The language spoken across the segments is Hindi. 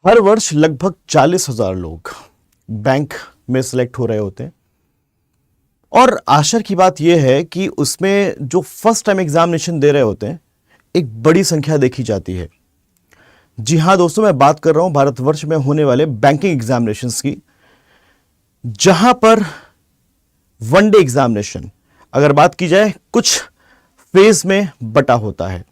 हर वर्ष लगभग 40,000 लोग बैंक में सिलेक्ट हो रहे होते हैं और आश्चर्य की बात यह है कि उसमें जो फर्स्ट टाइम एग्जामिनेशन दे रहे होते हैं एक बड़ी संख्या देखी जाती है। जी हां दोस्तों, मैं बात कर रहा हूं भारतवर्ष में होने वाले बैंकिंग एग्जामिनेशंस की, जहां पर वनडे एग्जामिनेशन अगर बात की जाए कुछ फेज में बटा होता है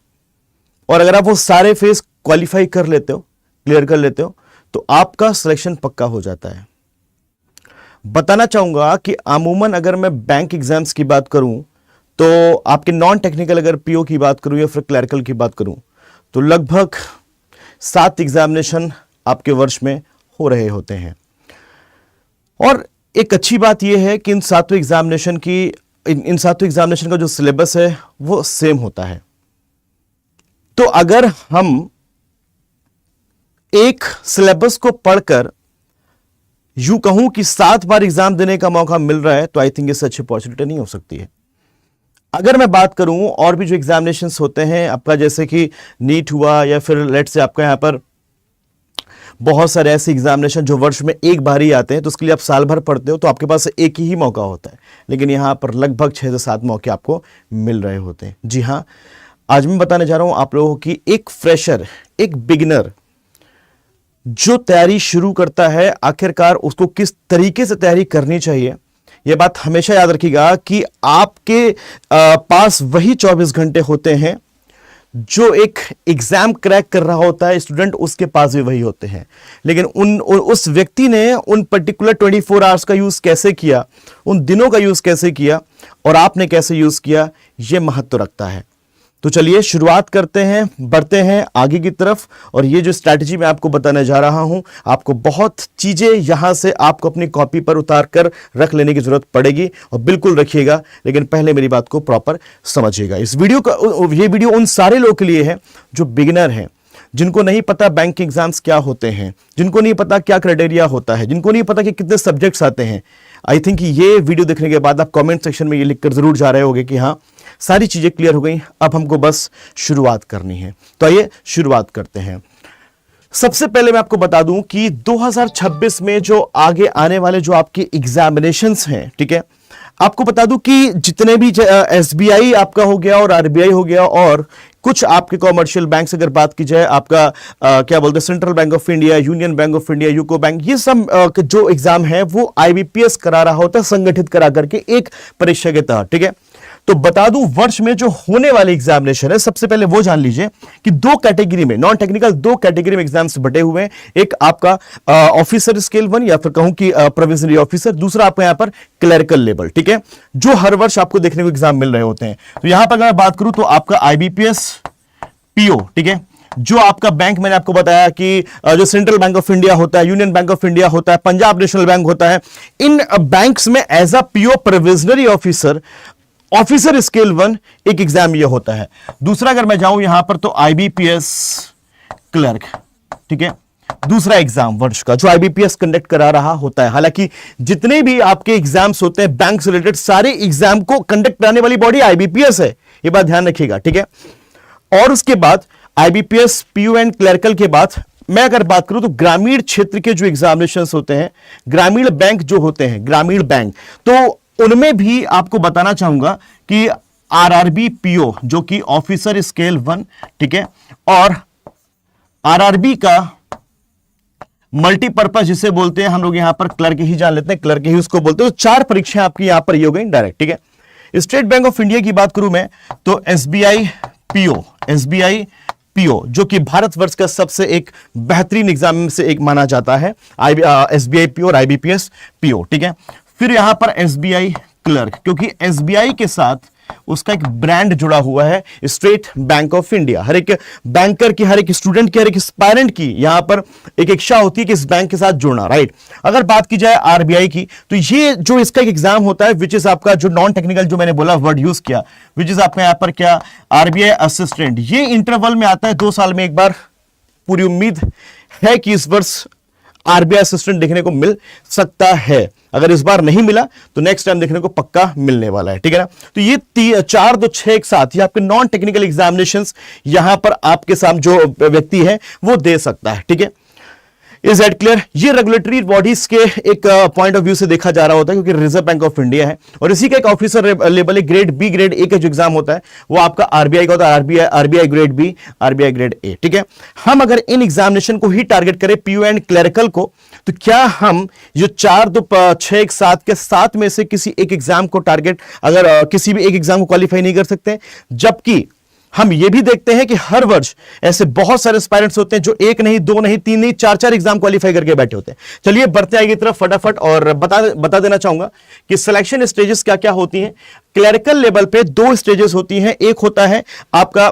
और अगर आप वो सारे फेज क्वालिफाई कर लेते हो, क्लियर कर लेते हो, तो आपका सिलेक्शन पक्का हो जाता है। बताना चाहूंगा कि अमूमन अगर मैं बैंक एग्जाम्स की बात करूं तो आपके नॉन टेक्निकल अगर पीओ की बात करूं या फिर क्लरिकल की बात करूं तो लगभग 7 एग्जामिनेशन आपके वर्ष में हो रहे होते हैं। और एक अच्छी बात यह है कि इन सातों एग्जामिनेशन का जो सिलेबस है वो सेम होता है। तो अगर हम एक सिलेबस को पढ़कर यूं कहूं कि 7 बार एग्जाम देने का मौका मिल रहा है तो आई थिंक इससे अच्छी अपॉर्चुनिटी नहीं हो सकती है। अगर मैं बात करूं और भी जो एग्जामिनेशंस होते हैं आपका, जैसे कि नीट हुआ या फिर लेट्स से आपका यहां पर बहुत सारे ऐसे एग्जामिनेशन जो वर्ष में एक बार ही आते हैं, तो उसके लिए आप साल भर पढ़ते हो तो आपके पास एक ही मौका होता है, लेकिन यहां पर लगभग 6 से 7 मौके आपको मिल रहे होते हैं। जी हां, आज मैं बताने जा रहा हूं आप लोगों की एक फ्रेशर, एक बिगिनर जो तैयारी शुरू करता है आखिरकार उसको किस तरीके से तैयारी करनी चाहिए। यह बात हमेशा याद रखिएगा कि आपके पास वही 24 घंटे होते हैं जो एक एग्जाम क्रैक कर रहा होता है स्टूडेंट, उसके पास भी वही होते हैं, लेकिन उस व्यक्ति ने उन पर्टिकुलर 24 आवर्स का यूज कैसे किया, उन दिनों का यूज कैसे किया और आपने कैसे यूज किया, यह महत्व रखता है। तो चलिए शुरुआत करते हैं, बढ़ते हैं आगे की तरफ। और ये जो स्ट्रैटेजी मैं आपको बताने जा रहा हूं, आपको बहुत चीजें यहां से आपको अपनी कॉपी पर उतार कर रख लेने की जरूरत पड़ेगी और बिल्कुल रखिएगा, लेकिन पहले मेरी बात को प्रॉपर समझिएगा। ये वीडियो उन सारे लोगों के लिए है जो बिगिनर हैं, जिनको नहीं पता बैंक एग्जाम्स क्या होते हैं, जिनको नहीं पता क्या क्राइटेरिया होता है, जिनको नहीं पता कि कितने सब्जेक्ट्स आते हैं। आई थिंक ये वीडियो देखने के बाद आप कमेंट सेक्शन में ये लिखकर जरूर जा रहे होंगे कि हाँ सारी चीजें क्लियर हो गई, अब हमको बस शुरुआत करनी है। तो आइए शुरुआत करते हैं। सबसे पहले मैं आपको बता दूं कि 2026 में जो आगे आने वाले जो आपके एग्जामिनेशंस हैं, ठीक है, आपको बता दूं कि जितने भी एसबीआई आपका हो गया और आरबीआई हो गया और कुछ आपके कॉमर्शियल बैंक से अगर बात की जाए, आपका क्या बोलते हैं central bank of India, union bank of India, UCO bank, ये सब जो एग्जाम है वो आईबीपीएस करा रहा होता है, संगठित करा करके एक परीक्षा के तहत, ठीक है। तो बता दूं वर्ष में जो होने वाले एग्जामिनेशन है, सबसे पहले वो जान लीजिए कि 2 कैटेगरी में, नॉन टेक्निकल 2 कैटेगरी में एग्जाम्स बटे हुए हैं। एक आपका ऑफिसर स्केल 1 या फिर कहूं कि प्रोविजनरी ऑफिसर, दूसरा आपका यहां पर क्लरिकल लेवल, ठीक है, जो हर वर्ष आपको देखने को एग्जाम मिल रहे होते हैं। तो यहां पर अगर मैं बात करूं तो आपका आईबीपीएस पीओ, ठीक है, जो आपका बैंक मैंने आपको बताया कि जो सेंट्रल बैंक ऑफ इंडिया होता है, यूनियन बैंक ऑफ इंडिया होता है, पंजाब नेशनल बैंक होता है, इन बैंक्स में as a PO provisionary officer, officer scale 1 एक एग्जाम ये होता है। दूसरा अगर मैं जाऊं यहां पर तो आईबीपीएस क्लर्क, ठीक है, दूसरा एग्जाम वर्ष का जो आईबीपीएस कंडक्ट करा रहा होता है। हालांकि जितने भी आपके एग्जाम्स होते हैं बैंक से रिलेटेड, सारे एग्जाम को कंडक्ट कराने वाली बॉडी आईबीपीएस है, ये बात ध्यान रखिएगा, ठीक है। और उसके बाद आईबीपीएस पीयू एंड क्लरिकल के बाद मैं अगर बात करूं तो ग्रामीण क्षेत्र के जो एग्जामिनेशंस होते हैं, ग्रामीण बैंक जो होते हैं, ग्रामीण बैंक, तो उनमें भी आपको बताना चाहूंगा कि आरआरबी पीओ जो कि ऑफिसर स्केल 1, ठीक है, और आरआरबी का मल्टीपर्पज जिसे बोलते हैं हम लोग यहां पर क्लर्क ही जान लेते हैं, क्लर्क ही उसको बोलते हैं। तो 4 परीक्षाएं आपकी यहां पर ये हो गई डायरेक्ट, ठीक है। स्टेट बैंक ऑफ इंडिया की बात करूं मैं तो एसबीआई पीओ जो कि भारतवर्ष का सबसे एक बेहतरीन एग्जाम में से एक माना जाता है, एसबीआई पीओ और आईबीपीएस पीओ, ठीक है। फिर यहां पर एसबीआई क्लर्क, क्योंकि एसबीआई के साथ उसका एक ब्रांड जुड़ा हुआ है, स्टेट बैंक ऑफ इंडिया। हर एक बैंकर की, हर एक स्टूडेंट की, हर एक एस्पायरेंट की यहां पर एक इच्छा होती है कि इस बैंक के साथ जुड़ना, राइट। अगर बात की जाए आरबीआई की तो ये जो इसका एक एग्जाम होता है विच इज आपका जो नॉन टेक्निकल जो मैंने बोला वर्ड यूज किया, विच इज आपका यहां पर क्या आरबीआई असिस्टेंट, ये इंटरवल में आता है 2 साल में एक बार। पूरी उम्मीद है कि इस वर्ष आरबीआई असिस्टेंट देखने को मिल सकता है। अगर इस बार नहीं मिला तो नेक्स्ट टाइम देखने को पक्का मिलने वाला है, ठीक है ना। तो ये 4 2 6 एक साथ ये आपके नॉन टेक्निकल एग्जामिनेशंस यहां पर आपके सामने जो व्यक्ति है वो दे सकता है, ठीक है। Is that clear? ये रेगुलेटरी बॉडीज के एक पॉइंट ऑफ व्यू से देखा जा रहा होता है, क्योंकि रिजर्व बैंक ऑफ इंडिया है और इसी का एक ऑफिसर लेवल है, ग्रेड बी ग्रेड ए का जो एग्जाम होता है वो आपका आरबीआई का होता है, RBI grade B, RBI grade A, ठीक है। हम अगर इन एग्जामिनेशन को ही टारगेट करें पीओ एंड क्लरिकल को, तो क्या हम जो 4 2 6 1 7 के 7 में से किसी एक एग्जाम को टारगेट, अगर किसी भी एक एग्जाम को क्वालिफाई नहीं कर सकते? जबकि हम यह भी देखते हैं कि हर वर्ष ऐसे बहुत सारे एस्पायरेंट्स होते हैं जो 1 नहीं 2 नहीं 3 नहीं 4 एग्जाम क्वालिफाई करके बैठे होते हैं। चलिए बढ़ते आगे की तरफ फटाफट, और बता देना चाहूंगा कि सिलेक्शन स्टेजेस क्या क्या होती हैं। क्लरिकल लेवल पे 2 स्टेजेस होती हैं, एक होता है आपका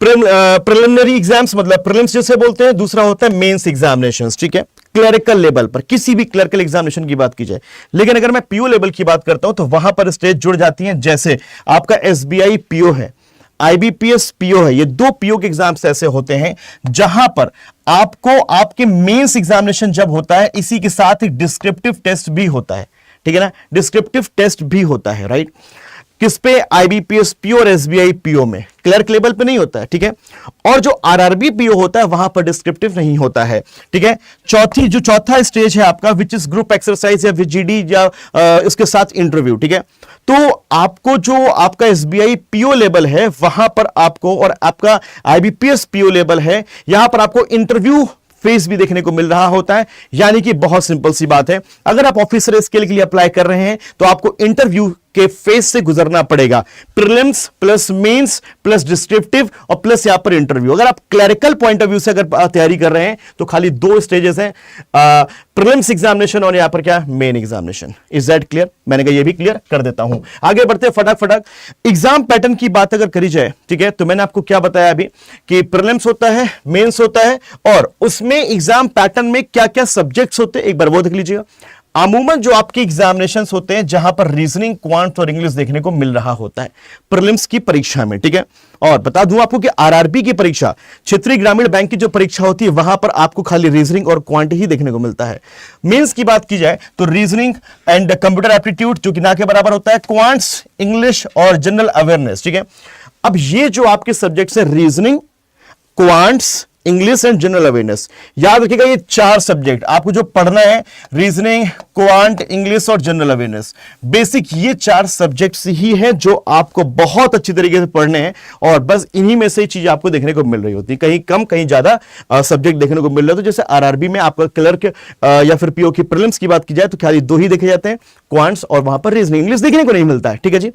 प्रिलिमिनरी एग्जाम्स, मतलब प्रीलिम्स जिसे बोलते हैं, दूसरा होता है मेंस एग्जामिनेशंस, ठीक है। क्लरिकल लेवल पर किसी भी क्लरिकल एग्जामिनेशन की बात की जाए, लेकिन अगर मैं पीओ लेवल की बात करता हूं तो वहां पर स्टेज जुड़ जाती हैं, जैसे आपका एसबीआई पीओ है, आईबीपीएस पीओ है। ये 2 पीओ के एग्जाम्स ऐसे होते हैं जहां पर आपको आपके मेंस एग्जामिनेशन जब होता है, इसी के साथ ही डिस्क्रिप्टिव टेस्ट भी होता है, ठीक है ना। डिस्क्रिप्टिव टेस्ट भी होता है, राइट। किस पे? आईबीपीएस पीओ और एसबीआई पीओ में, क्लर्क लेवल पे नहीं होता है, ठीक है। और जो आरआरबी पीओ होता है वहां पर डिस्क्रिप्टिव नहीं होता है, ठीक है। चौथा स्टेज है आपका विच इज ग्रुप एक्सरसाइज या जीडी या इसके साथ इंटरव्यू, ठीक है। तो आपको जो आपका एसबीआई पीओ लेवल है वहां पर आपको, और आपका आईबीपीएस पीओ लेवल है, यहां पर आपको इंटरव्यू फेस भी देखने को मिल रहा होता है। यानी कि बहुत सिंपल सी बात है, अगर आप ऑफिसर स्केल के लिए अप्लाई कर रहे हैं तो आपको इंटरव्यू के फेस से गुजरना पड़ेगा। Prelims plus mains plus descriptive और प्लस यहां पर इंटरव्यू। अगर आप क्लरिकल पॉइंट ऑफ व्यू से अगर तैयारी कर रहे हैं तो खाली 2 स्टेजेस हैं, प्रीलिम्स एग्जामिनेशन और यहां पर क्या, main examination. Is that clear? मैंने कहा ये भी क्लियर कर देता हूं। आगे बढ़ते फटाफट एग्जाम पैटर्न की बात अगर करी जाए, ठीक है, तो मैंने आपको क्या बताया अभी कि प्रीलिम्स होता है, मेंस होता है, और उसमें एग्जाम पैटर्न में क्या क्या सब्जेक्ट्स होते हैं एक बार वो देख लीजिएगा। अमूमन जो आपके एग्जामिनेशंस होते हैं जहां पर रीजनिंग, क्वांट और इंग्लिश देखने को मिल रहा होता है प्रीलिम्स की परीक्षा में, ठीक है। और बता दूं आपको कि आरआरबी की परीक्षा, क्षेत्रीय ग्रामीण बैंक की जो परीक्षा होती है वहां पर आपको खाली रीजनिंग और क्वांट ही देखने को मिलता है। मेंस की बात की जाए तो रीजनिंग एंड कंप्यूटर एप्टीट्यूड जो कि ना के बराबर होता है, क्वांट्स, इंग्लिश और जनरल अवेयरनेस, ठीक है। अब ये जो आपके सब्जेक्ट्स है, reasoning, quants, English and general awareness, याद रखिएगा ये 4 सब्जेक्ट आपको जो पढ़ना है, रीजनिंग, क्वांट, इंग्लिश और जनरल अवेयरनेस, बेसिक ये 4 सब्जेक्ट्स ही हैं जो आपको बहुत अच्छी तरीके से पढ़ने हैं, और बस इन्हीं में से चीज आपको देखने को मिल रही होती है, कहीं कम कहीं ज्यादा सब्जेक्ट देखने को मिल रहे होते। जैसे आरआरबी में आपका क्लर्क या फिर पीओ की प्रीलिम्स की बात की जाए तो खाली 2 ही देखे जाते हैं, क्वांट्स और वहां पर रीजनिंग, इंग्लिश देखने को नहीं मिलता है, ठीक है जी।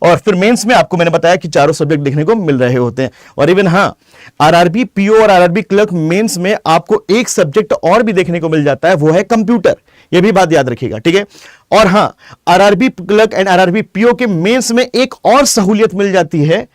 और फिर मेंस में आपको मैंने बताया कि 4 सब्जेक्ट देखने को मिल रहे होते हैं। और इवन हाँ, आरआरबी पीओ और आरआरबी क्लर्क मेंस में आपको एक सब्जेक्ट और भी देखने को मिल जाता है, वो है कंप्यूटर। यह भी बात याद रखिएगा, ठीक है। और हाँ, RRB clerk and RRB PO के मेंस में एक और सहूलियत मिल जाती है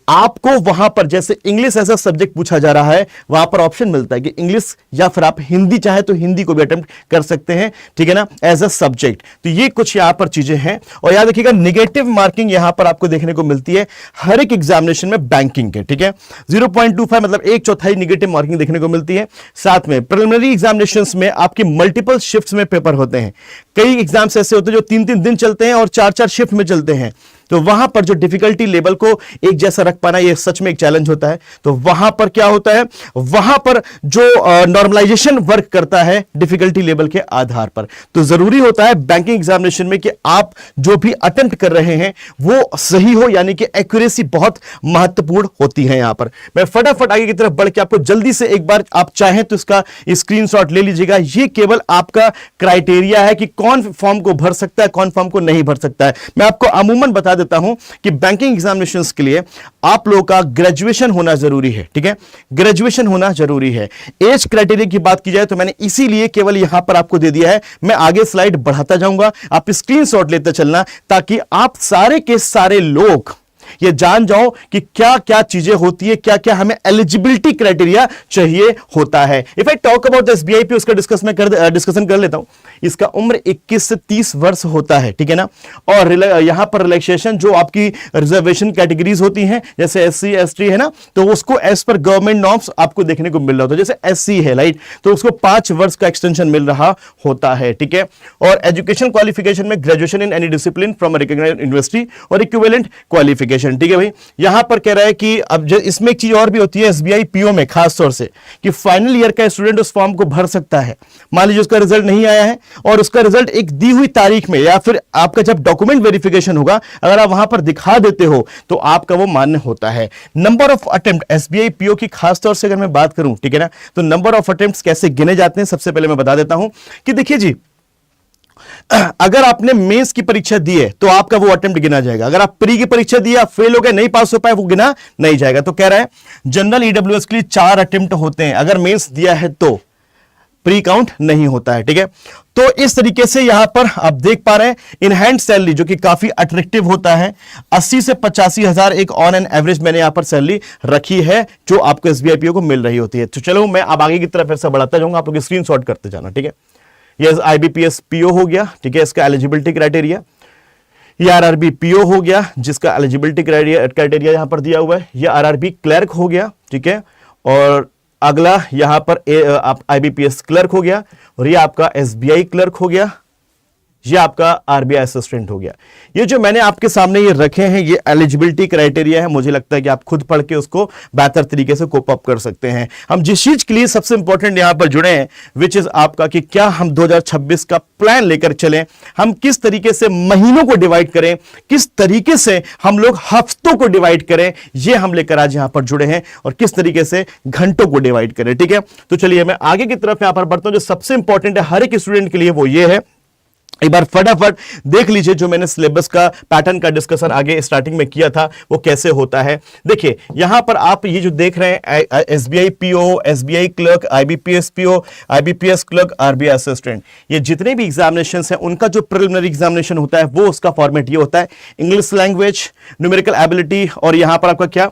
आपको, वहां पर जैसे इंग्लिश ऐसा सब्जेक्ट पूछा जा रहा है, वहां पर ऑप्शन मिलता है कि इंग्लिश या फिर आप हिंदी चाहे तो हिंदी को भी अटेम्प्ट कर सकते हैं, ठीक है ना, एज अ सब्जेक्ट। तो ये कुछ यहां पर चीजें हैं। और याद रखिएगा नेगेटिव मार्किंग यहां पर आपको देखने को मिलती है हर एक एग्जामिनेशन में बैंकिंग के, ठीक है। 0.25 मतलब 1/4 नेगेटिव मार्किंग देखने को मिलती है। साथ में प्रिलिमिनरी एग्जामिनेशंस में आपके मल्टीपल शिफ्ट्स में पेपर होते हैं, कई एग्जाम्स ऐसे होते हैं जो 3-3 दिन चलते हैं और 4-4 शिफ्ट में चलते हैं। तो वहां पर जो डिफिकल्टी लेवल को एक जैसा रख पाना ये सच में एक चैलेंज होता है। तो वहां पर क्या होता है, वहां पर जो नॉर्मलाइजेशन वर्क करता है डिफिकल्टी लेवल के आधार पर। तो जरूरी होता है बैंकिंग एग्जामिनेशन में कि आप जो भी अटेम्प्ट कर रहे हैं वो सही हो, यानी कि एक्यूरेसी बहुत महत्वपूर्ण होती है। यहां पर मैं फटाफट आगे की तरफ बढ़ के आपको जल्दी से एक बार आप चाहें तो इसका स्क्रीनशॉट ले लीजिएगा। ये केवल आपका क्राइटेरिया है कि कौन फॉर्म को भर सकता है, कौन फॉर्म को नहीं भर सकता है। मैं आपको अमूमन बता देता हूं कि बैंकिंग एग्जामिनेशंस के लिए आप लोगों का ग्रेजुएशन होना जरूरी है, ठीक है, ग्रेजुएशन होना जरूरी है। एज क्राइटेरिया की बात की जाए तो मैंने इसीलिए केवल यहां पर आपको दे दिया है। मैं आगे स्लाइड बढ़ाता जाऊंगा, आप स्क्रीनशॉट लेते चलना ताकि आप सारे के सारे लोग ये जान जाओ कि क्या क्या चीजें होती है, क्या क्या हमें एलिजिबिलिटी क्राइटेरिया चाहिए होता है। If I talk about SBI PO, उसका डिस्कशन कर लेता हूं। इसका उम्र 21 से 30 वर्ष होता है, ठीक है ना। और यहां पर रिलैक्सेशन जो आपकी रिजर्वेशन कैटेगरीज होती हैं, जैसे एससी एसटी है ना, तो उसको एज पर गवर्नमेंट नॉर्म्स आपको देखने को मिल रहा होता है। जैसे एससी है राइट, तो उसको 5 वर्ष का एक्सटेंशन मिल रहा होता है, ठीक है। और एजुकेशन क्वालिफिकेशन में graduation in any discipline from recognised university और इक्विवेलेंट क्वालिफिकेशन, ठीक है भाई। यहां पर कह रहा है कि अब इसमें एक चीज और भी होती है एसबीआई पीओ में खास तौर से, कि फाइनल ईयर का स्टूडेंट उस फॉर्म को भर सकता है। मान लीजिए उसका रिजल्ट नहीं आया है और उसका रिजल्ट एक दी हुई तारीख में, या फिर आपका जब डॉक्यूमेंट वेरिफिकेशन होगा, अगर आप वहां पर दिखा देते हो तो आपका वो मान्य होता है। Number of attempt SBI PO की खास तौर से अगर मैं बात करूं, ठीक है ना, तो नंबर ऑफ अटेम्प्ट्स कैसे गिने जाते हैं, सबसे पहले मैं बता देता हूं कि देखिए जी, अगर आपने मेंस की परीक्षा दी है तो आपका वो अटेम्प्ट गिना जाएगा। अगर आप प्री की परीक्षा दी, आप फेल हो गए, नहीं पास हो पाए, वो गिना नहीं जाएगा। तो कह रहा है जनरल ईडब्ल्यूएस के लिए 4 अटेम्प्ट होते हैं, अगर मेंस दिया है तो प्री काउंट नहीं होता है, ठीक है। तो इस तरीके से यहां पर आप देख पा रहे हैं इन हैंड सैलरी जो कि काफी अट्रैक्टिव होता है, 80 से 85 हजार एक ऑन एन एवरेज मैंने यहां पर सैलरी रखी है जो आपको एसबीआई पीओ को मिल रही होती है। तो चलो मैं अब आगे की तरफ ऐसा बढ़ाता जाऊंगा, आप लोग स्क्रीनशॉट करते जाना, ठीक है। ये आईबीपीएस पीओ हो गया, ठीक है, इसका एलिजिबिलिटी क्राइटेरिया। ये आरआरबी पीओ हो गया जिसका एलिजिबिलिटी क्राइटेरिया यहां पर दिया हुआ है। ये आरआरबी क्लर्क हो गया, ठीक है। और अगला यहां पर आप आईबीपीएस क्लर्क हो गया, और ये आपका एसबीआई क्लर्क हो गया, ये आपका आरबीआई असिस्टेंट हो गया। ये जो मैंने आपके सामने ये रखे हैं ये एलिजिबिलिटी क्राइटेरिया है। मुझे लगता है कि आप खुद पढ़ के उसको बेहतर तरीके से कोप अप कर सकते हैं। हम जिस चीज के लिए सबसे इंपॉर्टेंट यहां पर जुड़े हैं, विच इज आपका कि क्या हम 2026 का प्लान लेकर चलें, हम किस तरीके से महीनों को डिवाइड करें, किस तरीके से हम लोग हफ्तों को डिवाइड करें, ये हम लेकर आज यहां पर जुड़े हैं, और किस तरीके से घंटों को डिवाइड करें, ठीक है। तो चलिए मैं आगे की तरफ यहां पर बढ़ता हूं। जो सबसे इंपॉर्टेंट है हर एक स्टूडेंट के लिए वो ये है, एक बार फटाफट देख लीजिए जो मैंने सिलेबस का पैटर्न का डिस्कशन आगे स्टार्टिंग में किया था वो कैसे होता है। देखिए यहां पर आप ये जो देख रहे हैं SBI PO, SBI clerk, IBPS PO, IBPS clerk, RBI assistant, ये जितने भी एग्जामिनेशंस हैं उनका जो प्रिलिमिनरी एग्जामिनेशन होता है वो उसका फॉर्मेट ये होता है, इंग्लिश लैंग्वेज, न्यूमेरिकल एबिलिटी, और यहां पर आपका क्या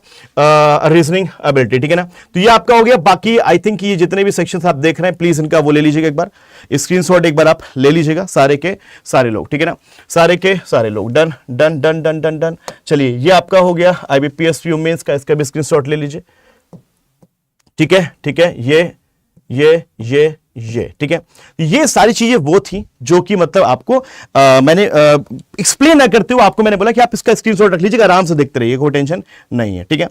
रीजनिंग एबिलिटी, ठीक है ना। तो ये आपका हो गया। बाकी आई थिंक ये जितने भी सेक्शंस आप देख रहे हैं प्लीज इनका वो ले लीजिएगा, एक बार स्क्रीनशॉट एक बार आप ले लीजिएगा, सारे के सारे लोग, ठीक है ना, सारे के सारे लोग। Done done done done done done. चलिए ये आपका हो गया आईबीपीएस पीओ मेंस का, इसका भी स्क्रीनशॉट ले लीजिए, ठीक है, ठीक है। ये ठीक है। ये सारी चीजें वो थी जो कि मतलब आपको मैंने एक्सप्लेन ना करते हुए आपको मैंने बोला कि आप इसका स्क्रीनशॉट रख लीजिएगा, आराम से देखते रहिए, कोई टेंशन नहीं है, ठीक है।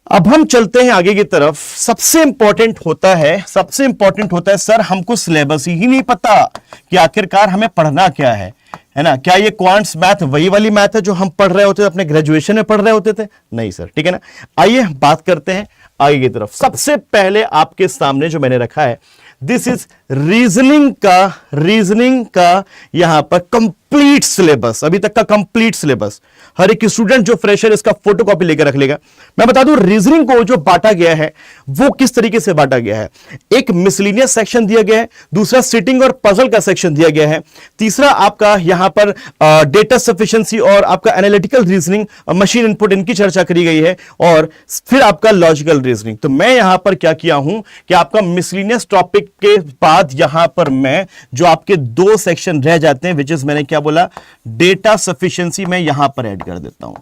अब हम चलते हैं आगे की तरफ। सबसे इंपॉर्टेंट होता है सर हमको सिलेबस ही नहीं पता कि आखिरकार हमें पढ़ना क्या है ना। क्या ये क्वांट्स मैथ वही वाली मैथ है जो हम पढ़ रहे होते थे, अपने ग्रेजुएशन में पढ़ रहे होते थे? नहीं सर, ठीक है ना। आइए बात करते हैं आगे की तरफ। सबसे पहले आपके सामने जो मैंने रखा है दिस इज रीजनिंग का यहां पर कंप्लीट सिलेबस, अभी तक का कंप्लीट सिलेबस। हर एक स्टूडेंट जो फ्रेशर इसका फोटोकॉपी लेकर रख लेगा। मैं बता दूं रीजनिंग को जो बांटा गया है वो किस तरीके से बांटा गया है। एक मिसलिनियस सेक्शन दिया गया है, दूसरा सिटिंग और पजल का सेक्शन दिया गया है, तीसरा आपका यहां पर डेटा सफिशिएंसी और आपका एनालिटिकल रीजनिंग, मशीन इनपुट, इनकी चर्चा करी गई है, और फिर आपका लॉजिकल रीजनिंग। तो मैं यहां पर क्या किया हूं कि आपका मिसलिनियस टॉपिक के बाद यहां पर मैं जो आपके 2 सेक्शन रह जाते हैं, विच इज मैंने क्या बोला, डेटा सफिशिएंसी, मैं यहां पर ऐड कर देता हूं।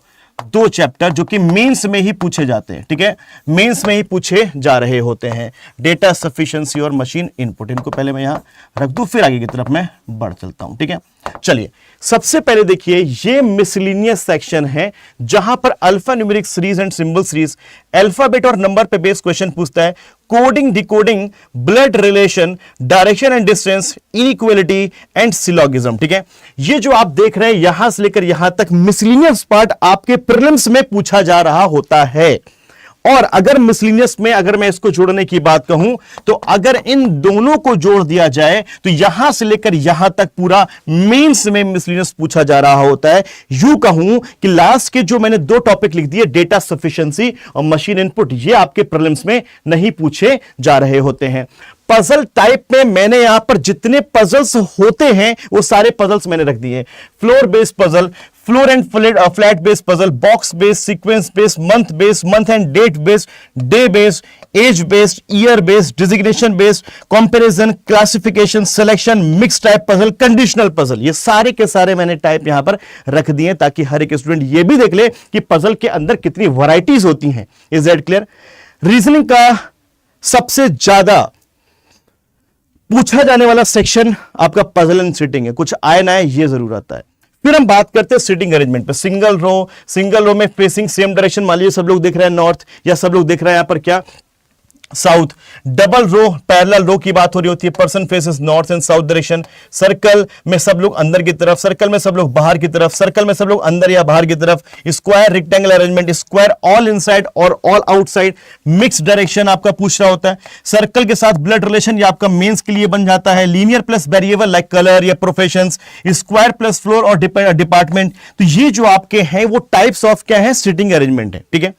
2 चैप्टर जो कि मेंस में ही पूछे जाते हैं, ठीक है, मेंस में ही पूछे जा रहे होते हैं, डेटा सफिशिएंसी और मशीन इनपुट। इनको पहले मैं यहां रख दूं, फिर आगे की तरफ मैं बढ़ चलता हूं, ठीक है। चलिए सबसे पहले देखिए ये मिसलिनियस सेक्शन है जहां पर alpha numeric series and symbol series, alphabet और नंबर पे बेस्ड क्वेश्चन पूछता है, coding, decoding, blood relation, direction and distance, inequality and syllogism, ठीक है। ये जो आप देख रहे हैं यहां से लेकर यहां तक मिसलिनियस पार्ट आपके प्रीलिम्स में पूछा जा रहा होता है। और अगर मिसलिनियस में अगर मैं इसको जोड़ने की बात कहूं तो अगर इन दोनों को जोड़ दिया जाए तो यहां से लेकर यहां तक पूरा मेंस में मिसलिनियस पूछा जा रहा होता है। यूं कहूं कि लास्ट के जो मैंने 2 टॉपिक लिख दिए, डेटा सफिशिएंसी और मशीन इनपुट, ये आपके प्रीलिम्स में नहीं पूछे जा रहे होते हैं। पजल टाइप में मैंने यहां पर जितने पजल्स होते हैं वो सारे पजल्स मैंने रख दिए, floor based puzzle, floor and flat based puzzle, box based, sequence based, month and date based, day based, age based, year based, designation based, comparison, classification, selection, mix type puzzle, conditional puzzle, ये सारे के सारे मैंने टाइप यहां पर रख दिए ताकि हर एक स्टूडेंट ये भी देख ले कि पजल के अंदर कितनी वैरायटीज होती हैं। Is that clear? रीजनिंग का सबसे ज्यादा पूछा जाने वाला सेक्शन आपका पजल एंड सिटिंग है, कुछ आए ना आए ये जरूर आता है। फिर हम बात करते हैं सिटिंग अरेंजमेंट पे। सिंगल रो में फेसिंग सेम डायरेक्शन, मान लीजिए सब लोग देख रहे हैं नॉर्थ, या सब लोग देख रहे हैं यहां पर क्या साउथ। डबल रो, पैरेलल रो की बात हो रही होती है, person faces north and south direction. Circle में सब लोग अंदर की तरफ, सर्कल में सब लोग बाहर की तरफ, सर्कल में सब लोग अंदर या बाहर की तरफ। Square rectangle arrangement, square all inside और ऑल आउटसाइड। मिक्स डायरेक्शन आपका पूछ रहा होता है। सर्कल के साथ ब्लड रिलेशन, ये आपका मेंस के लिए बन जाता है। Linear plus variable like colour या प्रोफेशंस। स्क्वायर प्लस फ्लोर और डिपार्टमेंट। तो ये जो आपके हैं वो टाइप्स ऑफ क्या है, सिटिंग अरेंजमेंट है। ठीक है,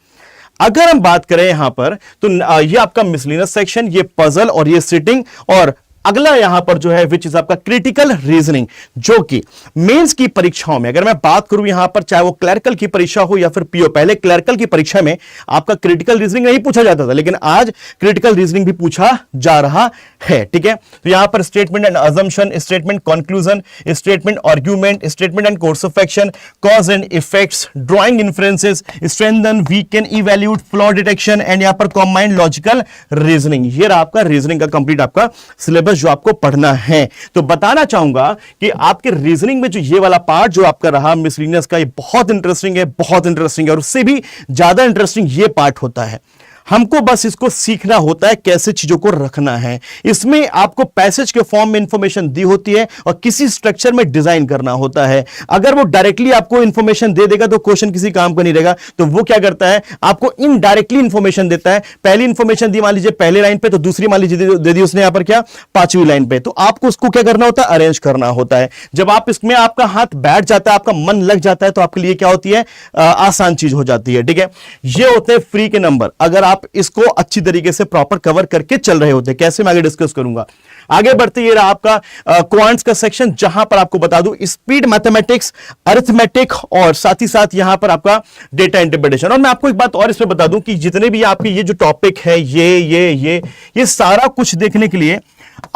अगर हम बात करें यहां पर तो ये आपका मिसलिनियस सेक्शन, ये पजल और ये सिटिंग, और अगला यहां पर जो है विच इज आपका क्रिटिकल रीजनिंग, जो कि मेंस की परीक्षाओं में अगर मैं बात करूं यहां पर, चाहे वो क्लर्कल की परीक्षा हो या फिर पीओ, पहले क्लर्कल की परीक्षा में आपका क्रिटिकल रीजनिंग नहीं पूछा जाता था, लेकिन आज क्रिटिकल रीजनिंग भी पूछा जा रहा है। ठीक है, तो यहां पर statement and assumption, statement conclusion, statement argument, statement and course of action, cause and effects, drawing inferences, strengthen, weaken, evaluate, flaw detection and यहां पर कंबाइंड लॉजिकल रीजनिंग। ये रहा आपका रीजनिंग का कंप्लीट आपका सिलेबस जो आपको पढ़ना है। तो बताना चाहूंगा कि आपके रीजनिंग में जो ये वाला पार्ट जो आपका रहा मिसलिनियस का, ये बहुत इंटरेस्टिंग है, बहुत इंटरेस्टिंग है, और उससे भी ज्यादा इंटरेस्टिंग ये पार्ट होता है। हमको बस इसको सीखना होता है कैसे चीजों को रखना है। इसमें आपको पैसेज के फॉर्म में इंफॉर्मेशन दी होती है और किसी स्ट्रक्चर में डिजाइन करना होता है। अगर वो डायरेक्टली आपको इंफॉर्मेशन दे देगा तो क्वेश्चन किसी काम का नहीं रहेगा, तो वो क्या करता है, आपको इनडायरेक्टली इंफॉर्मेशन देता है। पहली इंफॉर्मेशन दी मान लीजिए पहले लाइन पे, तो दूसरी मान लीजिए दे दी उसने यहां पर क्या, पांचवी लाइन पे, तो आपको उसको क्या करना होता है, अरेंज करना होता है। जब आप इसमें आपका हाथ बैठ जाता है, आपका मन लग जाता है, तो आपके लिए क्या होती है, आसान चीज हो जाती है। ठीक है, ये होते हैं फ्री के नंबर, अगर आप इसको अच्छी तरीके से प्रॉपर कवर करके चल रहे होते। कैसे, मैं आगे डिस्कस करूंगा। आगे बढ़ते, ये रहा आपका क्वांट्स का सेक्शन, जहां पर आपको बता दूं स्पीड मैथमेटिक्स, अरिथमेटिक और साथ ही साथ यहां पर आपका डेटा इंटरप्रिटेशन। और मैं आपको एक बात और इसमें बता दूं कि जितने भी आपके ये जो टॉपिक है, ये सारा कुछ देखने के लिए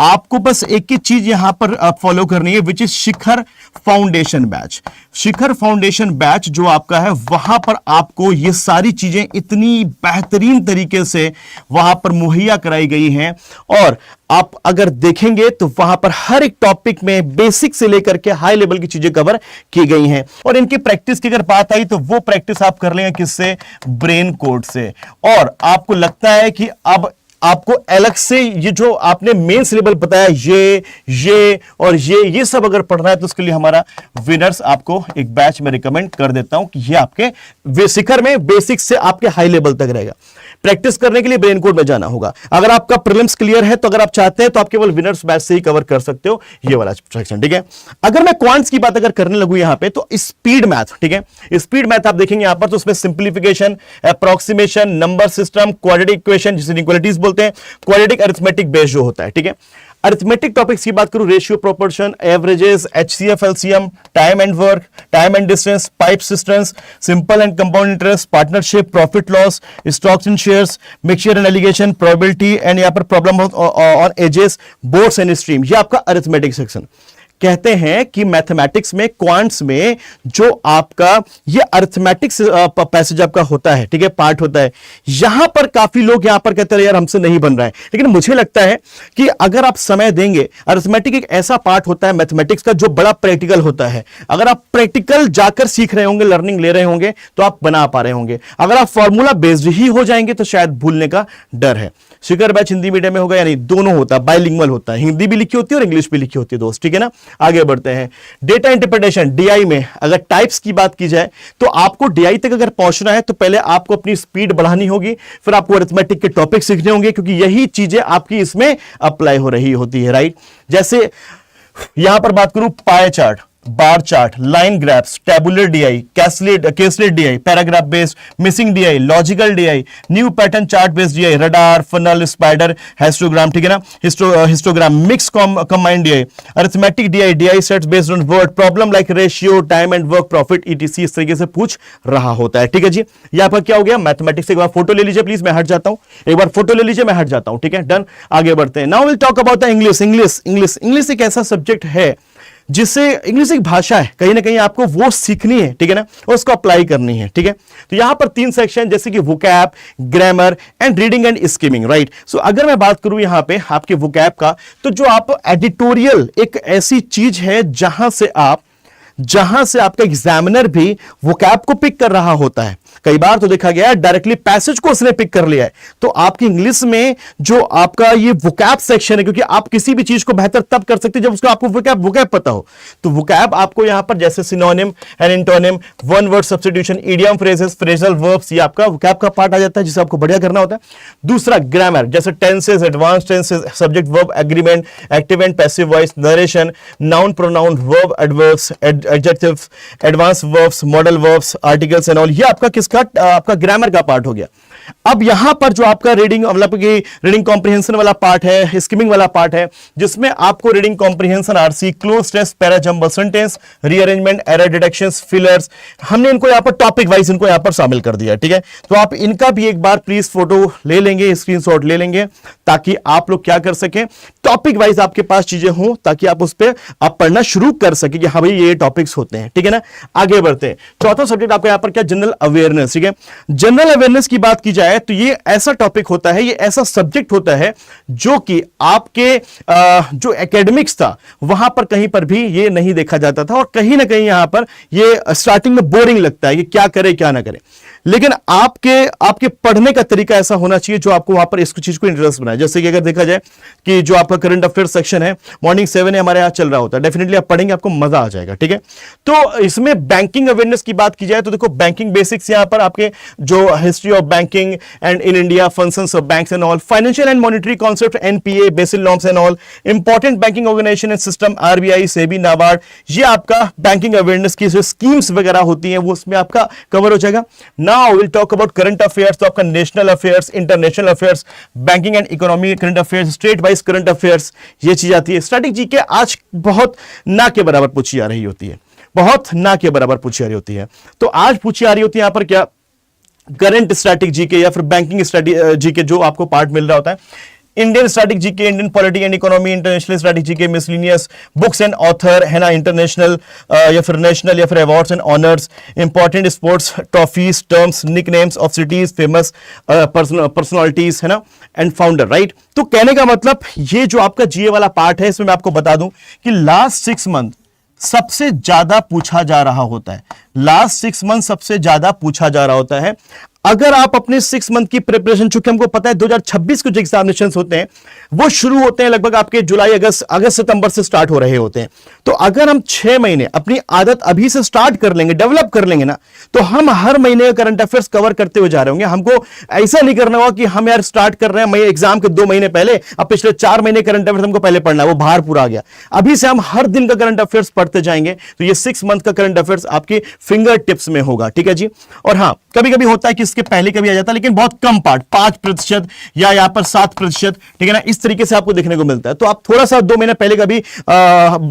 आपको बस एक ही चीज यहां पर फॉलो करनी है, which is Shikhar foundation batch. Shikhar foundation batch जो आपका है, वहां पर आपको ये सारी चीजें इतनी बेहतरीन तरीके से वहां पर मुहैया कराई गई हैं, और आप अगर देखेंगे तो वहां पर हर एक टॉपिक में बेसिक से लेकर के हाई लेवल की चीजें कवर की गई हैं। और इनकी प्रैक्टिस की अगर बात आई तो वो प्रैक्टिस आप कर लेंगे किससे, ब्रेन कोड से। और आपको लगता है कि अब आपको अलग से ये जो आपने मेन सिलेबस बताया, ये और ये सब अगर पढ़ना है, तो उसके लिए हमारा विनर्स आपको एक बैच में रिकमेंड कर देता हूं कि ये आपके शिखर में बेसिक से आपके हाई लेवल तक रहेगा। प्रैक्टिस करने के लिए ब्रेन कोड में जाना होगा। अगर आपका प्रीलिम्स क्लियर है, तो अगर आप चाहते हैं तो आप केवल विनर्स बैच से ही कवर कर सकते हो ये वाला सेक्शन। ठीक है, अगर मैं क्वांट्स की बात अगर करने लगूं यहां पे, तो स्पीड मैथ, ठीक है, स्पीड मैथ आप देखेंगे यहां पर, तो उसमें simplification, approximation, number system, quadratic equation जिसे इक्वालिटीज बोलते हैं, क्वाड्रेटिक अरिथमेटिक बेस जो होता है। ठीक है, अरिथमेटिक टॉपिक्स की बात करूं, ratio, proportion, averages, HCF, LCM, time and work, time and distance, pipe systems, simple and compound interest, partnership, profit loss, stocks and shares, mixture and allegation, probability and यहां पर problem on edges, boards and stream, ये आपका अरिथमेटिक सेक्शन। कहते हैं कि मैथमेटिक्स में, क्वांट्स में जो आपका ये अरिथमेटिक्स पैसेज आपका होता है, ठीक है, पार्ट होता है, यहां पर काफी लोग यहां पर कहते हैं यार हमसे नहीं बन रहा है, लेकिन मुझे लगता है कि अगर आप समय देंगे, अरिथमेटिक एक ऐसा पार्ट होता है मैथमेटिक्स का जो बड़ा प्रैक्टिकल होता है। अगर आप प्रैक्टिकल जाकर सीख रहे होंगे, लर्निंग ले रहे होंगे, तो आप बना पा रहे होंगे। अगर आप फॉर्मूला बेस्ड ही हो जाएंगे तो शायद भूलने का डर है। शिखर बैच हिंदी मीडियम में होगा, यानी दोनों होता है, बाइलिंगुअल होता है, हिंदी भी लिखी होती है और इंग्लिश भी लिखी होती है दोस्त। ठीक है ना, आगे बढ़ते हैं। डेटा इंटरप्रिटेशन, डीआई में अगर टाइप्स की बात की जाए, तो आपको डीआई तक अगर पहुंचना है तो पहले आपको अपनी स्पीड बढ़ानी होगी, फिर आपको अरिथमेटिक के टॉपिक सीखने होंगे, क्योंकि यही चीजें आपकी इसमें अप्लाई हो रही होती है। राइट, जैसे यहां पर बात करूं पाए chart, bar chart, line graphs, tabular DI, caselet DI, paragraph based, missing DI, logical DI, new pattern chart based DI, radar, funnel, spider, histogram, ठीक है ना, histogram, mix combined DI, arithmetic DI, DI sets based on word, problem like ratio, time and work profit, etc, इस तरीके से पूछ रहा होता है। ठीक है जी, ये आपका क्या हो गया, मैथमेटिक्स। एक बार फोटो ले लीजिए प्लीज, मैं हट जाता हूं, एक बार फोटो ले लीजिए, मैं हट जाता हूं। ठीक है, डन, आगे बढ़ते हैं। Now will talk about the English. English एक ऐसा सब्जेक्ट है जिससे, इंग्लिश एक भाषा है, कहीं ना कहीं आपको वो सीखनी है, ठीक है ना, और उसको अप्लाई करनी है। ठीक है, तो यहां पर 3 सेक्शन जैसे कि vocab, grammar and reading and skimming, right. So अगर मैं बात करूं यहां पे आपके वोकैब का, तो जो आप एडिटोरियल एक ऐसी चीज है जहां से आपका एग्जामिनर भी वोकैब को पिक कर रहा होता है। कई बार तो देखा गया है डायरेक्टली पैसेज को उसने पिक कर लिया है। तो आपकी इंग्लिश में जो आपका ये वोकैब सेक्शन है, क्योंकि आप किसी भी चीज को बेहतर तब कर सकते हैं जब उसको आपको वोकैब पता हो। तो वोकैब आपको यहां पर जैसे synonym and antonym, one word substitution, idiom, phrases, phrasal verbs, ये आपका वोकैब का पार्ट आ जाता है जिसे आपको बढ़िया करना होता है। दूसरा ग्रामर, जैसे tenses, advance tenses, subject verb, agreement, active and passive voice, narration, noun pronoun, verb, adverbs, adjectives, advance verbs, modal verbs, articles and all, ये आपका किसका, आपका ग्रामर का पार्ट हो गया। अब यहां पर जो आपका रीडिंग कॉम्प्रिहेंशन वाला पार्ट है, स्किमिंग वाला पार्ट है, जिसमें आपको reading comprehension, RC, cloze test, para jumble sentence, rearrangement, error detections, fillers, हमने इनको यहां पर टॉपिक वाइज इनको यहां पर शामिल कर दिया। ठीक है, तो आप इनका भी एक बार प्लीज फोटो ले लेंगे, स्क्रीनशॉट ले लेंगे, ताकि आप लोग क्या कर सकें, टॉपिक वाइज आपके पास चीजें हो, ताकि आप उस पर आप पढ़ना शुरू कर सके कि हाँ भाई ये टॉपिक्स होते हैं। ठीक है ना, आगे बढ़ते हैं। चौथा सब्जेक्ट आपका यहां पर क्या, जनरल अवेयरनेस। ठीक है, जनरल अवेयरनेस की बात की जाए तो ये ऐसा टॉपिक होता है, ये ऐसा सब्जेक्ट होता है जो कि आपके जो एकेडमिक्स था वहां पर कहीं पर भी ये नहीं देखा जाता था, और कहीं ना कहीं यहां पर ये स्टार्टिंग में बोरिंग लगता है कि क्या करे क्या ना करे। लेकिन आपके पढ़ने का तरीका ऐसा होना चाहिए जो आपको वहां पर इस चीज को इंटरेस्ट बनाए। जैसे कि अगर देखा जाए कि जो आपका करंट अफेयर सेक्शन है, मॉर्निंग 7 है हमारे यहां चल रहा होता है, डेफिनेटली आप पढ़ेंगे, आपको मजा आ जाएगा। ठीक है, तो इसमें बैंकिंग अवेयरनेस की बात की जाए तो देखो, बैंकिंग बेसिक्स यहां पर आपके जो history of banking and in India, functions of banks and all, financial and monetary concept, NPA, Basel norms and all, important banking organisation and system, RBI, SEBI, NABARD, ये आपका बैंकिंग अवेयरनेस की जो स्कीम्स वगैरह होती हैं वो उसमें आपका कवर हो जाएगा। Now will talk about current affairs, तो आपका national affairs, international affairs, banking and economy current affairs, state wise current affairs, ये चीज आती है। स्ट्रैटेजी के आज बहुत ना के बराबर पूछी आ रही होती है, बहुत ना के बराबर पूछी आ रही होती है। तो आज पूछी आ रही होती है यहां पर क्या, करंट स्टैटिक जीके या फिर बैंकिंग जीके जो आपको पार्ट मिल रहा होता है, Indian static GK, Indian polity and economy, international static GK, miscellaneous, books and author है ना, इंटरनेशनल या फिर नेशनल या फिर awards and honours, important sports trophies, terms, nicknames of cities, famous personalities है ना, एंड फाउंडर, राइट। तो कहने का मतलब ये जो आपका जीए वाला पार्ट है, इसमें मैं आपको बता दूं कि लास्ट 6 मंथ सबसे ज्यादा पूछा जा रहा होता है, लास्ट 6 मंथ सबसे ज्यादा पूछा जा रहा होता है। अगर आप अपने 6 मंथ की प्रिपरेशन, चूंकि हमको पता है 2026 के जो एग्जामिनेशन होते हैं वो शुरू होते हैं लगभग आपके जुलाई, अगस्त सितंबर से स्टार्ट हो रहे होते हैं। तो अगर हम 6 महीने अपनी आदत अभी से स्टार्ट कर लेंगे, डेवलप कर लेंगे ना, तो हम हर महीने करंट अफेयर्स कवर करते हुए जा रहे होंगे। हमको ऐसा नहीं करना होगा कि हम यार स्टार्ट कर रहे हैं एग्जाम के 2 महीने पहले, अब पिछले 4 महीने करंट अफेयर्स हमको पहले पढ़ना है, वो भार पूरा आ गया। अभी से हम हर दिन का करंट अफेयर्स पढ़ते जाएंगे, तो ये 6 मंथ का करंट अफेयर्स आपके फिंगर टिप्स में होगा। ठीक है जी, और हाँ, कभी कभी होता है कि इसके पहले कभी आ जाता है, लेकिन बहुत कम पार्ट, 5% या यहां पर 7%, ठीक है ना, इस तरीके से आपको देखने को मिलता है। तो आप थोड़ा सा 2 महीने पहले का भी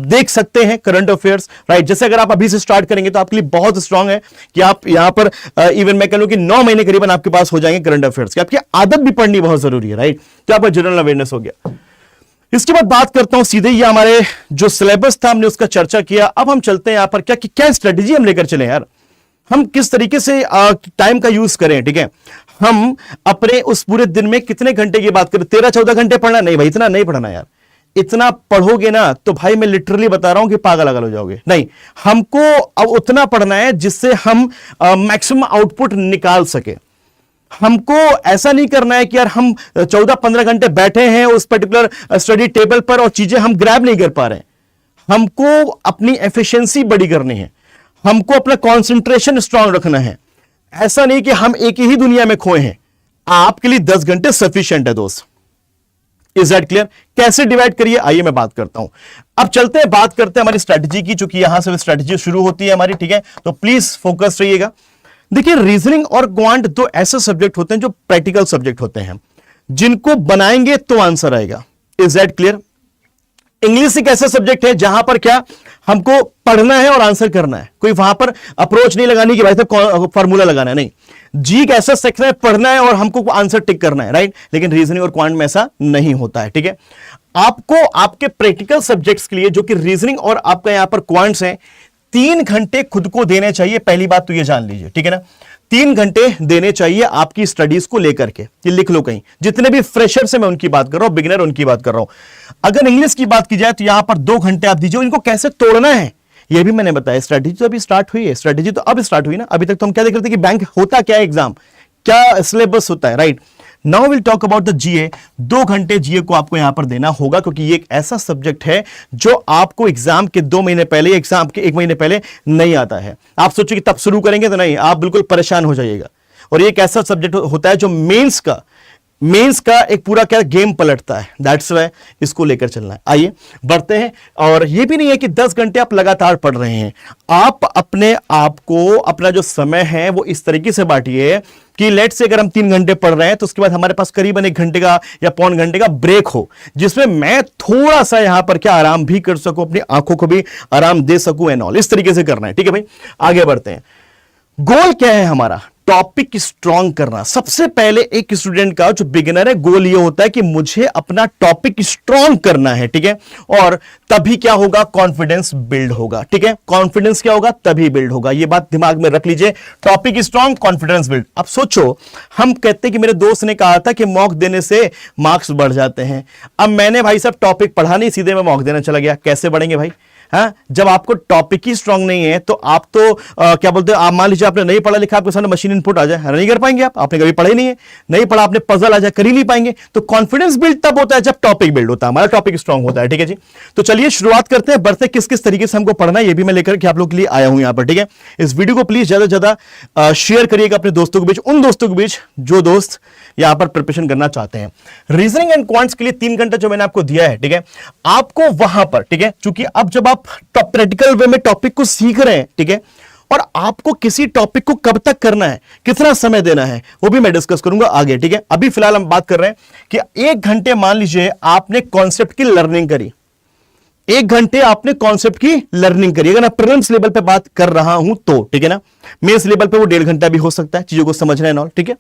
देख सकते हैं करंट अफेयर्स, राइट। जैसे अगर आप अभी से स्टार्ट करेंगे तो आपके लिए बहुत स्ट्रांग है कि आप यहां पर इवन मैं कह लूं कि 9 महीने करीबन आपके पास हो जाएंगे करंट अफेयर्स की। आपकी आदत भी पढ़नी बहुत जरूरी है, राइट। तो आपका जनरल अवेयरनेस हो गया। इसके बाद बात करता हूं सीधे, ये हमारे जो सिलेबस था हमने उसका चर्चा किया। अब हम चलते हैं यहां पर क्या स्ट्रेटेजी हम लेकर चले यार, हम किस तरीके से टाइम का यूज करें। ठीक है, हम अपने उस पूरे दिन में कितने घंटे की बात करें, 13-14 घंटे पढ़ना, नहीं भाई इतना नहीं पढ़ना यार। इतना पढ़ोगे ना तो भाई मैं लिटरली बता रहा हूं कि पागल अगल हो जाओगे। नहीं, हमको अब उतना पढ़ना है जिससे हम मैक्सिमम आउटपुट निकाल सके। हमको ऐसा नहीं करना है कि यार हम 14-15 घंटे बैठे हैं उस पर्टिकुलर स्टडी टेबल पर और चीजें हम ग्रैब नहीं कर पा रहे हैं। हमको अपनी एफिशिएंसी बड़ी करनी है, हमको अपना कंसंट्रेशन स्ट्रांग रखना है। ऐसा नहीं कि हम एक ही दुनिया में खोए हैं। आपके लिए 10 घंटे सफिशिएंट है दोस्त, इज दैट क्लियर? कैसे डिवाइड करिए, आइए मैं बात करता हूं। अब चलते हैं, बात करते हैं हमारी स्ट्रेटजी की, चूंकि यहां से स्ट्रेटजी शुरू होती है हमारी, ठीक है? तो प्लीज फोकस रहिएगा। देखिए, रीजनिंग और क्वांट दो ऐसे सब्जेक्ट होते हैं जो प्रैक्टिकल सब्जेक्ट होते हैं, जिनको बनाएंगे तो आंसर आएगा। Is that clear? इंग्लिश एक ऐसा सब्जेक्ट है जहां पर क्या हमको पढ़ना है और आंसर करना है, कोई वहां पर अप्रोच नहीं लगानी कि भाई साहब फॉर्मूला लगाना है, नहीं। जी एक ऐसा सेक्शन है, पढ़ना है और हमको आंसर टिक करना है, राइट? लेकिन रीजनिंग और क्वांट में ऐसा नहीं होता है, ठीक है? आपको आपके प्रैक्टिकल सब्जेक्ट्स के लिए, जो कि रीजनिंग और आपका यहां पर क्वांट्स हैं, 3 घंटे खुद को देने चाहिए। पहली बात तो ये जान लीजिए, ठीक है ना? 3 घंटे देने चाहिए आपकी स्टडीज को लेकर के, ये लिख लो कहीं। जितने भी फ्रेशर से मैं उनकी बात कर रहा हूं, बिगिनर उनकी बात कर रहा हूं। अगर इंग्लिश की बात की जाए तो यहां पर 2 घंटे आप दीजिए। इनको कैसे तोड़ना है ये भी मैंने बताया। स्ट्रेटेजी तो अभी स्टार्ट हुई है, स्ट्रेटेजी तो अब स्टार्ट हुई ना। अभी तक तो हम क्या देख रहे थे कि बैंक होता क्या है, एग्जाम क्या सिलेबस होता है, right? Now will talk about the GA. 2 घंटे जीए को आपको यहां पर देना होगा, क्योंकि ये एक ऐसा सब्जेक्ट है जो आपको एग्जाम के 2 महीने पहले, एग्जाम के 1 महीने पहले नहीं आता है। आप सोचिए कि तब शुरू करेंगे तो नहीं, आप बिल्कुल परेशान हो जाइएगा। और ये एक ऐसा सब्जेक्ट होता है जो मेंस का एक पूरा क्या गेम पलटता है। दैट्स व्हाई इसको लेकर चलना है। आइए बढ़ते हैं। और ये भी नहीं है कि 10 घंटे आप लगातार पढ़ रहे हैं। आप अपने आप को, अपना जो समय है वो इस तरीके से बांटिए कि लेट से अगर हम 3 घंटे पढ़ रहे हैं तो उसके बाद हमारे पास करीबन 1 घंटे का या पौन घंटे का ब्रेक हो, जिसमें मैं थोड़ा सा यहां पर क्या आराम भी कर सकूं, अपनी आंखों को भी आराम दे सकूं एंड ऑल। इस तरीके से करना है, ठीक है भाई? आगे बढ़ते हैं। गोल क्या है हमारा? टॉपिक स्ट्रांग करना। सबसे पहले एक स्टूडेंट का जो बिगिनर है, गोल ये होता है कि मुझे अपना टॉपिक स्ट्रांग करना है, ठीक है? और तभी क्या होगा? कॉन्फिडेंस बिल्ड होगा, ठीक है? कॉन्फिडेंस क्या होगा? तभी बिल्ड होगा। ये बात दिमाग में रख लीजिए। Topic strong, confidence build. अब सोचो, हम कहते हैं कि मेरे दोस्त ने कहा था कि मॉक देने से मार्क्स बढ़ जाते हैं। अब मैंने भाई साहब टॉपिक पढ़ा नहीं, सीधे मैं मॉक देने चला गया। कैसे बढ़ेंगे भाई? हाँ, जब आपको टॉपिक ही स्ट्रांग नहीं है तो आप तो क्या बोलते हैं, आप मान लीजिए आपने नहीं पढ़ा लिखा, आपके सामने मशीन इनपुट आ जाए, नहीं कर पाएंगे आप। आपने कभी पढ़ा ही नहीं है, नहीं पढ़ा, आपने पजल आ जाए, कर ही नहीं पाएंगे। तो कॉन्फिडेंस बिल्ड तब होता है जब टॉपिक बिल्ड होता है, हमारा टॉपिक स्ट्रांग होता है, ठीक है जी? तो चलिए शुरुआत करते हैं, बढ़ते किस किस तरीके से हमको पढ़ना है ये भी मैं लेकर के आप लोग के लिए आया हूं यहां पर, ठीक है? इस वीडियो को प्लीज ज्यादा से ज्यादा शेयर करिएगा अपने दोस्तों के बीच, उन दोस्तों के बीच जो दोस्त यहां पर प्रिपरेशन करना चाहते हैं। रीजनिंग एंड क्वांट्स के लिए 3 घंटे जो मैंने आपको दिया है, ठीक है? आपको वहां पर, ठीक है, क्योंकि अब जब आप प्रैक्टिकल वे में टॉपिक को सीख रहे हैं, ठीक है, और आपको किसी टॉपिक को कब तक करना है, कितना समय देना है, वो भी मैं डिस्कस करूंगा आगे, ठीक है? अभी फिलहाल हम बात कर रहे हैं कि 1 घंटे मान लीजिए आपने कॉन्सेप्ट की लर्निंग करी। 1 घंटे आपने कॉन्सेप्ट की लर्निंग करी। अगर मैं प्रीलिम्स लेवल पे बात कर रहा हूं तो, ठीक है ना? मेंस लेवल पे वो 1.5 घंटा भी हो सकता है, चीजों को समझना है ना, ठीक है?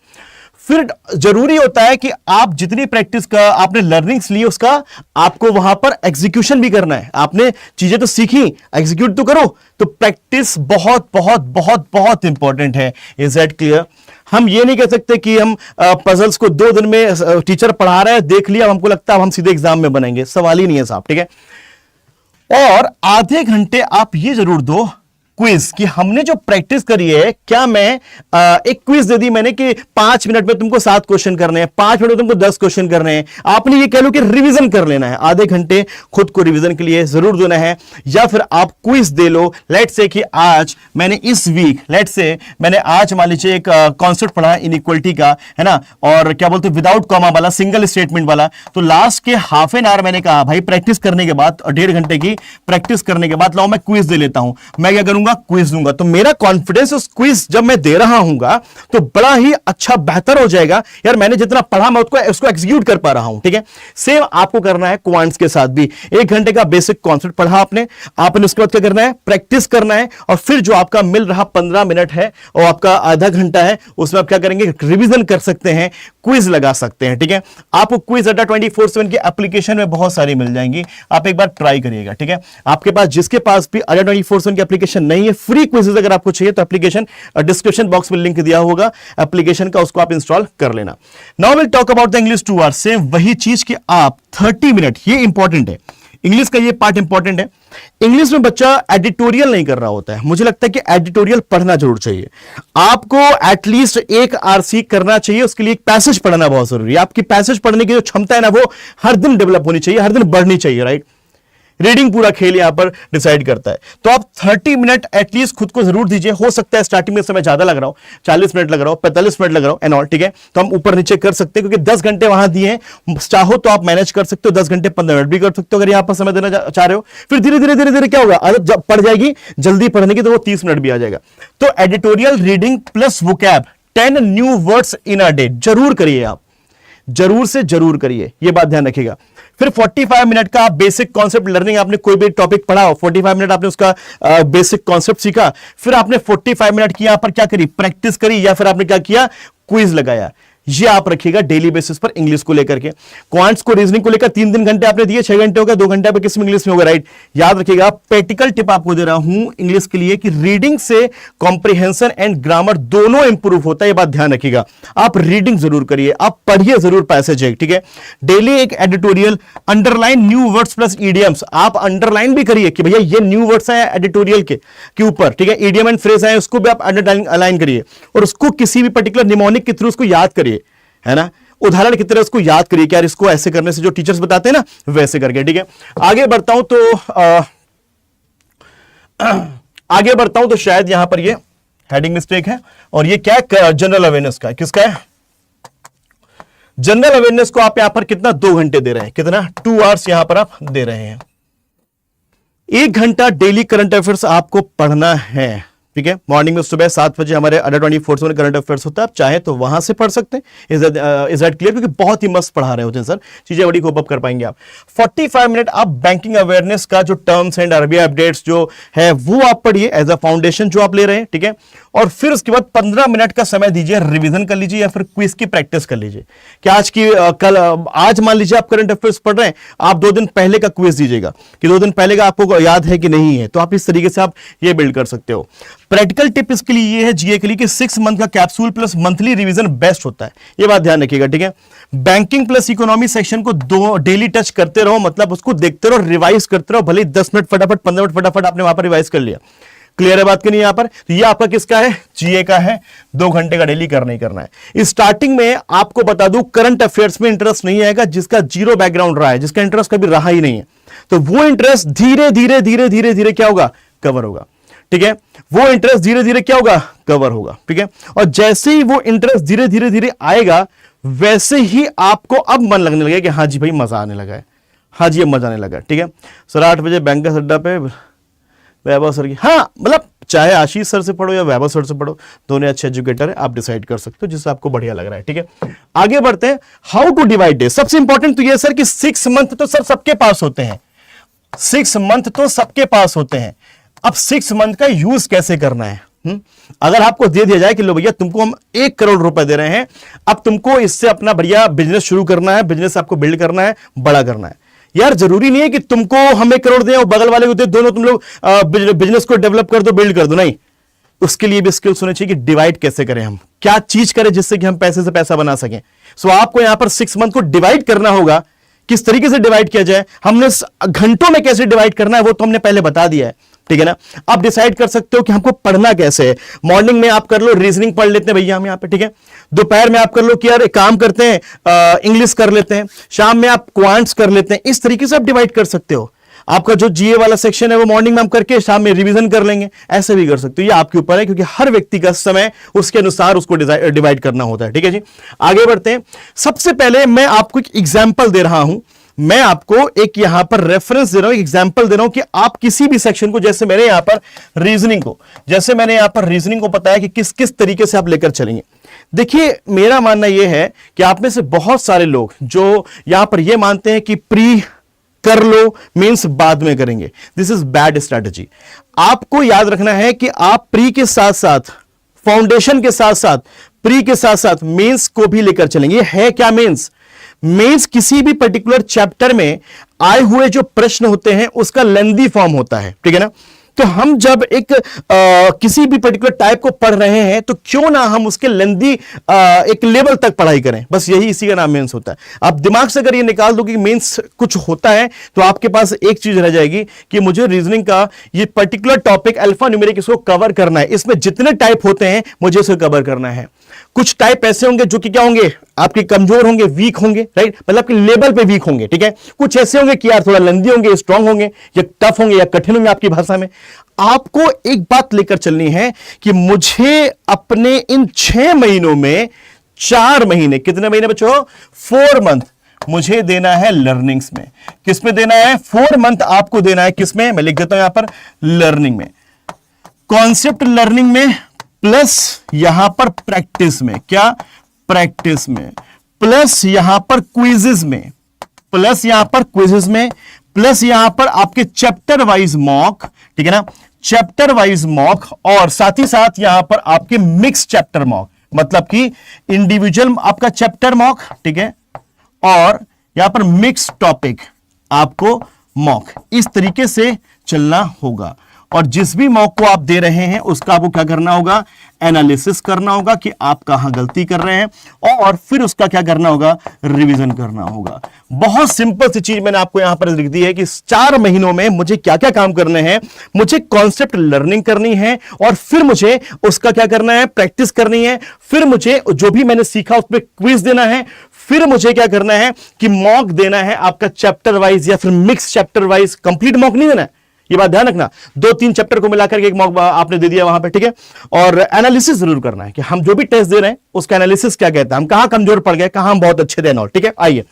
फिर जरूरी होता है कि आप जितनी प्रैक्टिस का आपने लर्निंग्स ली, उसका आपको वहां पर एग्जीक्यूशन भी करना है। आपने चीजें तो सीखी, एग्जीक्यूट तो करो। तो प्रैक्टिस बहुत बहुत बहुत बहुत इंपॉर्टेंट है। Is that clear? हम ये नहीं कह सकते कि हम पजल्स को 2 दिन में टीचर पढ़ा रहे हैं, देख लिया, हमको लगता है हम सीधे एग्जाम में बनेंगे। सवाल ही नहीं है साहब, ठीक है? और आधे घंटे आप ये जरूर दो क्विज, कि हमने जो प्रैक्टिस करी है, क्या मैं एक क्विज दे दी मैंने कि 5 मिनट में तुमको 7 क्वेश्चन करने हैं, 5 मिनट में तुमको 10 क्वेश्चन करने हैं। आपने ये कह लो कि रिवीजन कर लेना है। आधे घंटे खुद को रिवीजन के लिए जरूर देना है। या फिर आप क्विज दे लो। लेट से कि आज मैंने इस वीक, लेट से मैंने आज मान लीजिए एक कॉन्सेप्ट पढ़ा इनइक्वलिटी का, है ना, और क्या बोलते विदाउट कॉमा वाला, सिंगल स्टेटमेंट वाला। तो लास्ट के हाफ एन आवर मैंने कहा भाई प्रैक्टिस करने के बाद, 1.5 घंटे की प्रैक्टिस करने के बाद लाओ मैं क्विज दे लेता हूं। मैं क्या करूंगा? क्विज दूंगा। तो मेरा कॉन्फिडेंस उस क्विज जब मैं दे रहा हूंगा तो बड़ा ही अच्छा बेहतर हो जाएगा, यार मैंने जितना पढ़ा मैं उसको एग्जीक्यूट कर पा रहा हूं, ठीक है? सेम आपको करना है क्वांट्स के साथ भी। 1 घंटे का बेसिक कॉन्सेप्ट पढ़ा आपने उसके बाद क्या करना है? प्रैक्टिस करना है। और फिर जो आपका मिल रहा 15 मिनट है और आपका आधा घंटा है, उसमें आप क्या करेंगे? रिवीजन कर सकते हैं, क्विज लगा सकते हैं, ठीक है? आपको क्विज अड्डा 24/7 की एप्लीकेशन में बहुत सारी मिल जाएंगी, आप एक बार ट्राई करिएगा, ठीक है? आपके पास जिसके पास भी अड्डा 24/7 की एप्लीकेशन नहीं है, फ्री क्विज़ेस अगर आपको चाहिए तो एप्लीकेशन डिस्क्रिप्शन बॉक्स में लिंक दिया होगा एप्लीकेशन का, उसको आप इंस्टॉल कर लेना। Now will talk about the English 2 hours. Same वही चीज कि आप 30 मिनट, ये इंपॉर्टेंट है, इंग्लिश का ये पार्ट इंपॉर्टेंट है। इंग्लिश में बच्चा एडिटोरियल नहीं कर रहा होता है। मुझे लगता है कि एडिटोरियल पढ़ना जरूर चाहिए। आपको एटलीस्ट 1 आरसी करना चाहिए, उसके लिए एक पैसेज पढ़ना बहुत जरूरी है। आपकी पैसेज पढ़ने की जो क्षमता है ना, वो हर दिन डेवलप होनी चाहिए, हर दिन बढ़नी चाहिए, राइट? रीडिंग पूरा खेल यहां पर डिसाइड करता है। तो आप 30 मिनट एटलीस्ट खुद को जरूर दीजिए। हो सकता है स्टार्टिंग में समय ज्यादा लग रहा हो, 40 मिनट लग रहा हो, 45 मिनट लग रहा हो एंड ऑल, ठीक है। तो हम ऊपर नीचे कर सकते हैं क्योंकि 10 घंटे वहां दिए हैं। चाहो तो आप मैनेज कर सकते हो, 10 घंटे 15 मिनट भी कर सकते हो अगर यहां पर समय देना चाह रहे हो। फिर धीरे धीरे धीरे धीरे क्या होगा, आदत जब पड़ जाएगी जल्दी पढ़ने की तो वो 30 मिनट भी आ जाएगा। तो editorial reading plus vocab 10 new words in a day जरूर करिए आप, जरूर से जरूर करिए, ये बात ध्यान रखिएगा। फिर 45 मिनट का बेसिक कॉन्सेप्ट लर्निंग, आपने कोई भी टॉपिक पढ़ा हो 45 मिनट आपने उसका बेसिक कॉन्सेप्ट सीखा, फिर आपने 45 मिनट की यहां पर क्या करी, प्रैक्टिस करी, या फिर आपने क्या किया, क्विज लगाया। ये आप रखिएगा डेली बेसिस पर इंग्लिश को लेकर के। क्वांट्स को रीजनिंग को लेकर 3 घंटे आपने दिए, 6 घंटे हो गए, 2 घंटे पे किस में इंग्लिश में होगा, राइट। याद रखिएगा, प्रैक्टिकल टिप आपको दे रहा हूं इंग्लिश के लिए कि रीडिंग से कॉम्प्रिहेंशन एंड ग्रामर दोनों इंप्रूव होता है, ये बात ध्यान रखिएगा। आप रीडिंग जरूर करिए, आप पढ़िए जरूर पैसेज है, ठीक है। डेली एक editorial, underline new words plus idioms, आप अंडरलाइन भी करिए कि भैया ये न्यू वर्ड्स है एडिटोरियल के ऊपर, ठीक है। ईडियम एंड फ्रेज है, उसको भी आप अंडरलाइन करिए और उसको किसी भी पर्टिकुलर निमोनिक के थ्रू उसको याद करिए, है ना, उदाहरण की तरह उसको याद करिए कि यार इसको ऐसे करने से जो टीचर्स बताते हैं ना वैसे करके, ठीक है। आगे बढ़ता हूं तो शायद यहां पर ये हेडिंग मिस्टेक है और ये क्या है, जनरल अवेयरनेस का, किसका है, जनरल अवेयरनेस को आप यहां पर कितना 2 घंटे दे रहे हैं, कितना 2 आवर्स यहां पर आप दे रहे हैं। 1 घंटा डेली करंट अफेयर्स आपको पढ़ना है, ठीक है। मॉर्निंग में सुबह 7 बजे हमारे अंडर 24 में करंट अफेयर्स होता है, आप चाहे तो वहां से पढ़ सकते हैं। Is that clear? क्योंकि बहुत ही मस्त पढ़ा रहे होते हैं सर, चीजें बड़ी कोप अप कर पाएंगे आप। 45 मिनट आप बैंकिंग अवेयरनेस का जो टर्म्स एंड आरबीआई अपडेट्स जो है वो आप पढ़िए एज अ फाउंडेशन जो आप ले रहे हैं, ठीक है। और फिर उसके बाद 15 मिनट का समय दीजिए, रिवीजन कर लीजिए या फिर क्विज की प्रैक्टिस कर लीजिए। कि आज मान लीजिए आप करंट अफेयर्स पढ़ रहे हैं, आप 2 दिन पहले का क्विज दीजिएगा कि 2 दिन पहले का आपको याद है कि नहीं है, तो आप इस तरीके से आप ये बिल्ड कर सकते हो। प्रैक्टिकल टिप इसके लिए ये है जीए के लिए कि 6 मंथ का capsule plus monthly revision best होता है, ये बात ध्यान रखिएगा, ठीक है। बैंकिंग प्लस इकोनॉमी सेक्शन को डेली टच करते रहो, मतलब उसको देखते रहो, रिवाइज करते रहो, भले 10 मिनट फटाफट, 15 मिनट फटाफट आपने वहां पर रिवाइज कर लिया। क्लियर है बात की नहीं यहां पर? तो ये आपका किसका है, जीए का है, 2 घंटे का डेली करना ही करना है। स्टार्टिंग में आपको बता दूं करंट अफेयर्स में इंटरेस्ट नहीं आएगा जिसका जीरो बैकग्राउंड रहा है, जिसका इंटरेस्ट कभी रहा ही नहीं है, तो वो इंटरेस्ट धीरे धीरे धीरे धीरे धीरे क्या होगा, कवर होगा, ठीक है। वो इंटरेस्ट धीरे धीरे क्या होगा, कवर होगा, ठीक है। और जैसे ही वो इंटरेस्ट धीरे धीरे धीरे आएगा वैसे ही आपको अब मन लगने लगेगा कि हाँ जी भाई मजा आने लगा है, हाँ जी अब मजा आने लगा, ठीक है। सर 8 बजे बैंकर्स अड्डा पे वैभव सर की, हाँ मतलब चाहे आशीष सर से पढ़ो या वैभव सर से पढ़ो, दोनों अच्छे एजुकेटर है, आप डिसाइड कर सकते हो जिससे आपको बढ़िया लग रहा है, ठीक है। आगे बढ़ते हैं, हाउ टू डिवाइड डे। सबसे इंपॉर्टेंट तो ये सर कि 6 मंथ तो सर सबके पास होते हैं, 6 मंथ तो सबके पास होते हैं। अब 6 मंथ का यूज कैसे करना है? अगर आपको दे दिया जाए कि लो भैया तुमको हम 1 करोड़ रुपए दे रहे हैं, अब तुमको इससे अपना बढ़िया बिजनेस शुरू करना है, बिजनेस आपको बिल्ड करना है, बड़ा करना है। यार जरूरी नहीं है कि तुमको हम 1 करोड़ दें और बगल वाले को दे, दोनों तुम लोग बिजनेस को डेवलप कर दो, बिल्ड कर दो, नहीं। उसके लिए भी स्किल्स होने चाहिए कि डिवाइड कैसे करें, हम क्या चीज करें जिससे कि हम पैसे से पैसा बना सकें। सो आपको यहां पर 6 मंथ को डिवाइड करना होगा। किस तरीके से डिवाइड किया जाए, हमने घंटों में कैसे डिवाइड करना है वो तो हमने पहले बता दिया है, ठीक है ना। आप डिसाइड कर सकते हो कि हमको पढ़ना कैसे है। मॉर्निंग में आप कर लो रीजनिंग पढ़ लेते हैं भैया हम यहाँ पे, ठीक है। दोपहर में आप कर लो कि यार एक काम करते हैं इंग्लिश कर लेते हैं, शाम में आप क्वांट्स कर लेते हैं। इस तरीके से आप डिवाइड कर सकते हो। आपका जो जीए वाला सेक्शन है वो मॉर्निंग में हम करके शाम में रिवीजन कर लेंगे, ऐसे भी कर सकते हो। ये आपके ऊपर है क्योंकि हर व्यक्ति का समय उसके अनुसार उसको डिवाइड करना होता है, ठीक है जी। आगे बढ़ते हैं। सबसे पहले मैं आपको एक एग्जाम्पल दे रहा हूं, मैं आपको एक यहां पर रेफरेंस दे रहा हूं, एग्जांपल दे रहा हूं कि आप किसी भी सेक्शन को, जैसे मैंने यहां पर रीजनिंग को बताया कि किस किस तरीके से आप लेकर चलेंगे। देखिए मेरा मानना यह है कि आप में से बहुत सारे लोग जो यहां पर यह मानते हैं कि प्री कर लो मींस बाद में करेंगे, दिस इज बैड स्ट्रैटेजी। आपको याद रखना है कि आप प्री के साथ साथ, फाउंडेशन के साथ साथ, प्री के साथ साथ मेंस को भी लेकर चलेंगे। है क्या मेंस? मेंस किसी भी पर्टिकुलर चैप्टर में आए हुए जो प्रश्न होते हैं उसका लेंथी फॉर्म होता है, ठीक है ना। तो हम जब एक किसी भी पर्टिकुलर टाइप को पढ़ रहे हैं तो क्यों ना हम उसके लेंथी एक लेवल तक पढ़ाई करें, बस यही इसी का नाम मेंस होता है। आप दिमाग से अगर ये निकाल दो कि मेंस कुछ होता है तो आपके पास एक चीज रह जाएगी कि मुझे रीजनिंग का ये पर्टिकुलर टॉपिक अल्फा न्यूमेरिक इसको कवर करना है, इसमें जितने टाइप होते हैं मुझे इसे कवर करना है। कुछ टाइप ऐसे होंगे जो कि क्या होंगे, आपके कमजोर होंगे, वीक होंगे, राइट, मतलब आपके लेवल पे वीक होंगे, ठीक है। कुछ ऐसे होंगे कि यार थोड़ा लंदी होंगे, स्ट्रांग होंगे, या टफ होंगे, या कठिन होंगे आपकी भाषा में। आपको एक बात लेकर चलनी है कि मुझे अपने इन 6 महीनों में 4 महीने, कितने महीने बच्चों, 4 मंथ मुझे देना है लर्निंग्स में। किसमें देना है, 4 मंथ आपको देना है किसमें, मैं लिख देता हूं यहां पर, लर्निंग में, कॉन्सेप्ट लर्निंग में, प्लस यहां पर प्रैक्टिस में, क्या, प्रैक्टिस में, प्लस यहां पर क्विजेस में, प्लस यहां पर क्विजेस में, प्लस यहां पर आपके चैप्टर वाइज मॉक, ठीक है ना, चैप्टर वाइज मॉक, और साथ ही साथ यहां पर आपके मिक्स चैप्टर मॉक, मतलब कि इंडिविजुअल आपका चैप्टर मॉक, ठीक है, और यहां पर मिक्स टॉपिक आपको मॉक, इस तरीके से चलना होगा। और जिस भी मॉक को आप दे रहे हैं उसका आपको क्या करना होगा, एनालिसिस करना होगा कि आप कहां गलती कर रहे हैं, और फिर उसका क्या करना होगा, रिवीजन करना होगा। बहुत सिंपल सी चीज मैंने आपको यहां पर लिख दी है कि 4 महीनों में मुझे क्या क्या काम करने हैं। मुझे कॉन्सेप्ट लर्निंग करनी है, और फिर मुझे उसका क्या करना है, प्रैक्टिस करनी है, फिर मुझे जो भी मैंने सीखा उस पर क्विज देना है, फिर मुझे क्या करना है कि मॉक देना है आपका चैप्टर वाइज या फिर mix chapter wise. Complete mock नहीं देना है, ये बात ध्यान रखना, 2-3 चैप्टर को मिलाकर के एक मॉक आपने दे दिया वहां पे, ठीक है। और एनालिसिस जरूर करना है कि हम जो भी टेस्ट दे रहे हैं उसका एनालिसिस क्या कहता है, हम कहां कमजोर पड़ गए, कहां हम बहुत अच्छे थे, और ठीक है। आइए,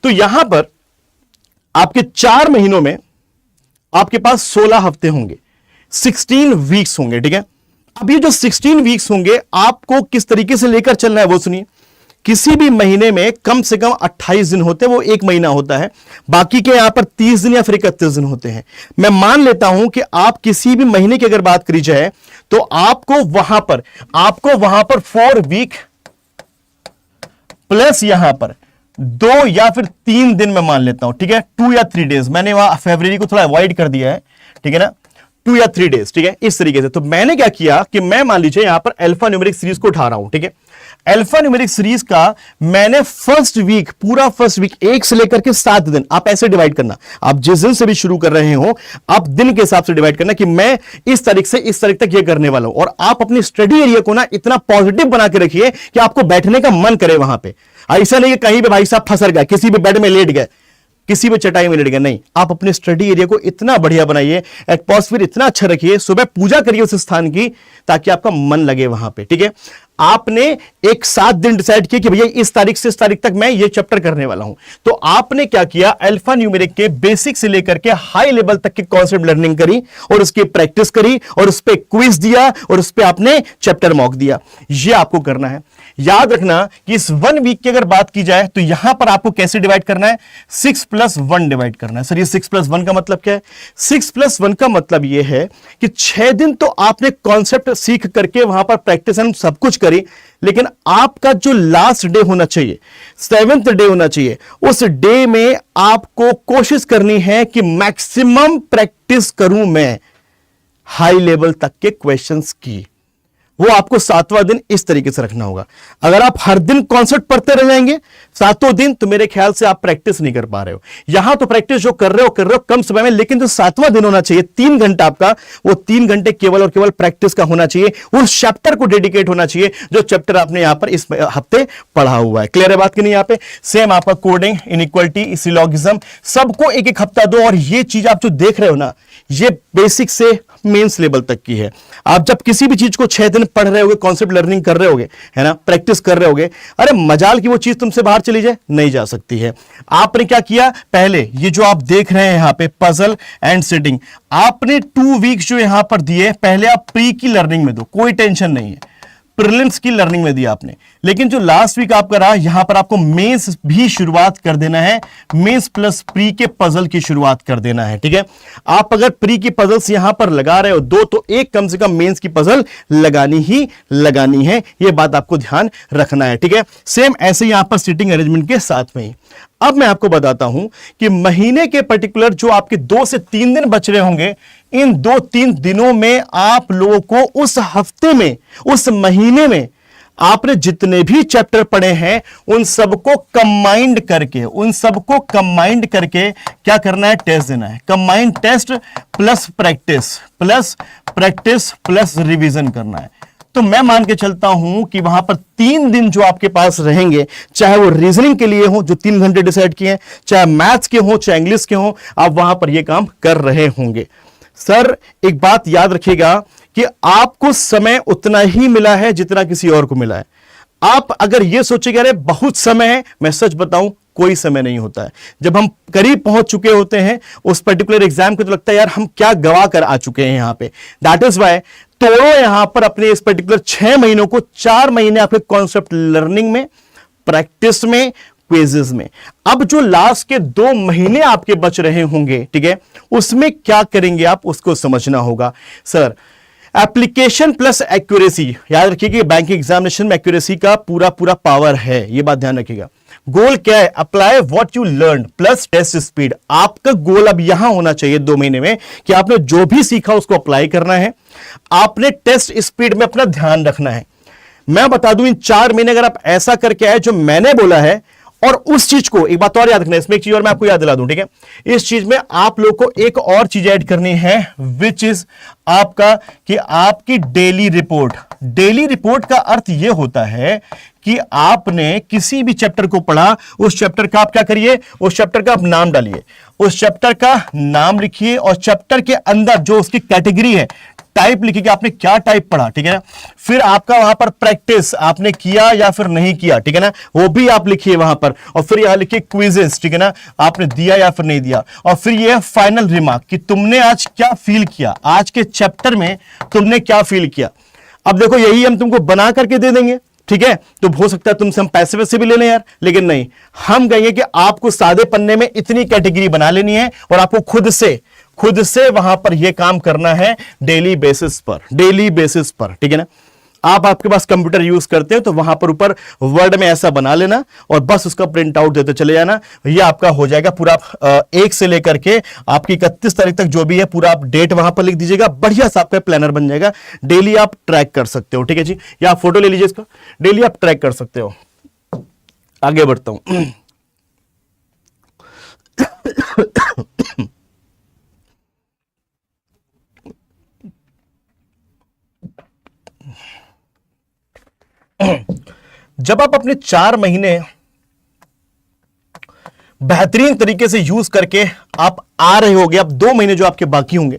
तो यहां पर आपके 4 महीनों में आपके पास 16 हफ्ते होंगे, 16 वीक्स होंगे, ठीक है। अब ये जो 16 वीक्स होंगे आपको किस तरीके से लेकर चलना है वो सुनिए। किसी भी महीने में कम से कम 28 दिन होते हैं, वो 1 महीना होता है, बाकी के यहां पर 30 दिन या फिर 31 दिन होते हैं। मैं मान लेता हूं कि आप किसी भी महीने की अगर बात करी जाए तो आपको वहां पर 4 वीक प्लस यहां पर 2 या फिर 3 दिन मैं मान लेता हूं, ठीक है, 2 या 3 डेज। मैंने वहां फरवरी को थोड़ा अवॉइड कर दिया है, ठीक है ना, 2 या 3 डेज, ठीक है, इस तरीके से। तो मैंने क्या किया कि मैं मान लीजिए यहां पर अल्फा न्यूमेरिक सीरीज को उठा रहा हूं, ठीक है। अल्फा न्यूमेरिक सीरीज का मैंने फर्स्ट वीक, पूरा फर्स्ट वीक 1 से लेकर के 7 दिन, आप ऐसे डिवाइड करना, आप जिस दिन से भी शुरू कर रहे हो आप दिन के हिसाब से डिवाइड करना कि मैं इस तारीख से इस तारीख तक ये करने वाला हूं। और आप अपनी स्टडी एरिया को ना इतना पॉजिटिव बना के रखिए कि आपको बैठने का मन करे वहां पे। ऐसा नहीं कि कहीं पे भाई साहब फंसर गए, किसी भी बेड में लेट गए, किसी भी चटाई में लेट गए, नहीं, आप अपने स्टडी एरिया को इतना बढ़िया बनाइए, एटमॉस्फेयर इतना अच्छा रखिए, सुबह पूजा करिए उस स्थान की ताकि आपका मन लगे वहां पे, ठीक है। आपने एक 7 दिन डिसाइड किया कि भैया इस तारीख से इस तारीख तक मैं ये चैप्टर करने वाला हूं, तो आपने क्या किया, अल्फा न्यूमेरिक के बेसिक से लेकर के हाई लेवल तक की कॉन्सेप्ट लर्निंग करी, और उसकी प्रैक्टिस करी, और उस पर क्विज दिया, और उस पर आपने चैप्टर मॉक दिया। ये आपको करना है। याद रखना कि इस 1 वीक की अगर बात की जाए तो यहां पर आपको कैसे डिवाइड करना है, 6+1 डिवाइड करना है। सर ये 6+1 का मतलब क्या है, 6+1 का मतलब यह है कि 6 दिन तो आपने कॉन्सेप्ट सीख करके वहां पर प्रैक्टिस एंड सब कुछ करी, लेकिन आपका जो लास्ट डे होना चाहिए, 7th डे होना चाहिए, उस डे में आपको कोशिश करनी है कि मैक्सिमम प्रैक्टिस करूं मैं हाई लेवल तक के क्वेश्चंस की। वो आपको 7वां दिन इस तरीके से रखना होगा। अगर आप हर दिन कॉन्सेप्ट पढ़ते रह जाएंगे 7 दिन, तो मेरे ख्याल से आप प्रैक्टिस नहीं कर पा रहे हो। यहां तो प्रैक्टिस जो कर रहे हो कम समय में, लेकिन जो 7वां दिन होना चाहिए 3 घंटा आपका, वो 3 घंटे केवल और केवल प्रैक्टिस का होना चाहिए, उस चैप्टर को डेडिकेट होना चाहिए जो चैप्टर आपने यहां पर इस हफ्ते पढ़ा हुआ है। क्लियर है बात की नहीं? यहां पे सेम आपका कोडिंग, इनइक्वालिटी, सिलॉगिज्म, सबको एक एक हफ्ता दो। और ये चीज आप जो देख रहे हो ना, ये बेसिक से मेंस लेवल तक की है। आप जब किसी भी चीज को 6 दिन पढ़ रहे होगे, कॉन्सेप्ट लर्निंग कर रहे होगे, है ना, प्रैक्टिस कर रहे होगे, अरे मजाल की वो चीज तुमसे बाहर चली जाए, नहीं जा सकती है। आपने क्या किया, पहले ये जो आप देख रहे हैं यहां पे पजल एंड सेटिंग, आपने 2 वीक्स जो यहां पर दिए, पहले आप प्री की लर्निंग में दो, कोई टेंशन नहीं है, प्रीलिम्स की लर्निंग में दिया आपने। लेकिन जो लास्ट वीक आपका रहा, यहां पर आपको मेंस भी शुरुआत कर देना है, मेंस प्लस प्री के पजल की शुरुआत कर देना है, ठीक है। आप अगर प्री की पजल्स यहां पर लगा रहे हो 2, तो एक कम से कम मेंस की पजल लगानी ही लगानी है, यह बात आपको ध्यान रखना है, ठीक है। सेम ऐसे यहां पर सीटिंग अरेंजमेंट के साथ में ही। अब मैं आपको बताता हूं कि महीने के पर्टिकुलर जो आपके 2 से 3 दिन बच रहे होंगे, इन 2-3 दिनों में आप लोगों को उस हफ्ते में, उस महीने में आपने जितने भी चैप्टर पढ़े हैं उन सबको कंबाइंड करके क्या करना है, टेस्ट देना है। Combined test plus practice plus revision करना है। तो मैं मान के चलता हूं कि वहां पर 3 दिन जो आपके पास रहेंगे, चाहे वो रीजनिंग के लिए हो जो 3 घंटे डिसाइड किए हैं, चाहे मैथ्स के हो, चाहे इंग्लिश के हो, आप वहां पर ये काम कर रहे होंगे। सर एक बात याद रखिएगा कि आपको समय उतना ही मिला है जितना किसी और को मिला है। आप अगर ये सोचेंगे अरे बहुत समय है, मैं सच बताऊं कोई समय नहीं होता है। जब हम करीब पहुंच चुके होते हैं उस पर्टिकुलर एग्जाम के, तो लगता है यार हम क्या गवा कर आ चुके हैं यहां पे। दैट इज वाई तोड़ो यहां पर अपने इस पर्टिकुलर 6 महीनों को, 4 महीने आपके कॉन्सेप्ट लर्निंग में, प्रैक्टिस में, क्विज़ेस में। अब जो लास्ट के 2 महीने आपके बच रहे होंगे, ठीक है, उसमें क्या करेंगे आप, उसको समझना होगा। सर एप्लीकेशन प्लस एक्यूरेसी, याद रखिए कि बैंकिंग एग्जामिनेशन में एक्यूरेसी का पूरा पूरा पावर है, यह बात ध्यान रखिएगा। गोल क्या है, apply what you learn plus test speed. आपका गोल अब यहां होना चाहिए 2 महीने में कि आपने जो भी सीखा उसको अप्लाई करना है, आपने टेस्ट स्पीड में अपना ध्यान रखना है। मैं बता दूं इन 4 महीने अगर आप ऐसा करके आए जो मैंने बोला है, और उस चीज को एक बात और याद रखना है, इसमें एक चीज और मैं आपको याद दिला दूं, ठीक है, इस चीज में आप लोग को एक और चीज ऐड करनी है, विच इज आपका कि आपकी डेली रिपोर्ट। डेली रिपोर्ट का अर्थ यह होता है कि आपने किसी भी चैप्टर को पढ़ा, उस चैप्टर का आप क्या करिए, उस चैप्टर का आप नाम डालिए, उस चैप्टर का नाम लिखिए, और चैप्टर के अंदर जो उसकी कैटेगरी है, टाइप लिखिए कि आपने क्या टाइप पढ़ा, ठीक है ना। फिर आपका वहां पर प्रैक्टिस आपने किया या फिर नहीं किया, ठीक है ना, वो भी आप लिखिए वहां पर। और फिर यहां लिखिए क्विजेस, ठीक है ना, आपने दिया या फिर नहीं दिया। और फिर ये फाइनल रिमार्क कि तुमने आज क्या फील किया, आज के चैप्टर में तुमने क्या फील किया। अब देखो यही हम तुमको बना करके दे देंगे, ठीक है, तो हो सकता है तुमसे हम पैसे वैसे भी ले लें यार, लेकिन नहीं, हम कहेंगे कि आपको सादे पन्ने में इतनी कैटेगरी बना लेनी है और आपको खुद से वहां पर यह काम करना है डेली बेसिस पर, ठीक है ना। आप आपके पास कंप्यूटर यूज करते हैं तो वहां पर ऊपर वर्ड में ऐसा बना लेना और बस उसका प्रिंट आउट देते चले जाना, ये आपका हो जाएगा पूरा। 1 से लेकर के आपकी 31 तारीख तक जो भी है पूरा आप डेट वहां पर लिख दीजिएगा, बढ़िया सा आपका प्लानर बन जाएगा। डेली आप ट्रैक कर सकते हो, ठीक है जी, या आप फोटो ले लीजिए इसका, डेली आप ट्रैक कर सकते हो। आगे बढ़ता हूं। जब आप अपने 4 महीने बेहतरीन तरीके से यूज करके आप आ रहे होगे, अब 2 महीने जो आपके बाकी होंगे,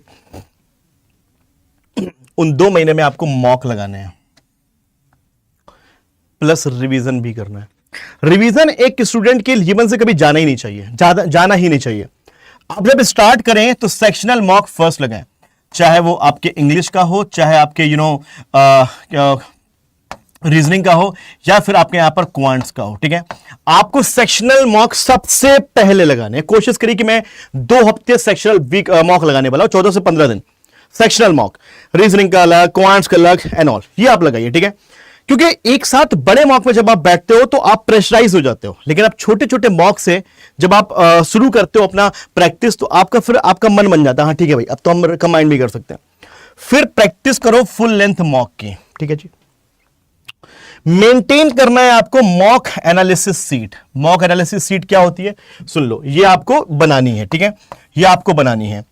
उन 2 महीने में आपको मॉक लगाने हैं प्लस रिवीजन भी करना है। रिवीजन एक स्टूडेंट के जीवन से कभी जाना ही नहीं चाहिए, जाना ही नहीं चाहिए। आप जब स्टार्ट करें तो सेक्शनल मॉक फर्स्ट लगाएं, चाहे वो आपके इंग्लिश का हो, चाहे आपके रीजनिंग का हो, या फिर आपके यहां पर क्वांट्स का हो, ठीक है। आपको सेक्शनल मॉक सबसे पहले लगाने हैं। कोशिश करिए कि मैं 2 हफ्ते सेक्शनल वीक मॉक लगाने वाला हूं, 14 से 15 दिन सेक्शनल मॉक, रीजनिंग का अलग, क्वांट्स का अलग एंड ऑल, ये आप लगाइए, ठीक है। क्योंकि एक साथ बड़े मॉक में जब आप बैठते हो तो आप प्रेशराइज हो जाते हो, लेकिन आप छोटे छोटे मॉक से जब आप शुरू करते हो अपना प्रैक्टिस, तो फिर आपका मन बन जाता है, हाँ ठीक है भाई अब तो हम कंबाइन भी कर सकते हैं। फिर प्रैक्टिस करो फुल लेंथ मॉक की, ठीक है जी। मेंटेन करना है आपको mock analysis seat. Mock analysis seat क्या होती है, सुन लो, ये आपको बनानी है, ठीक है, ये आपको बनानी है।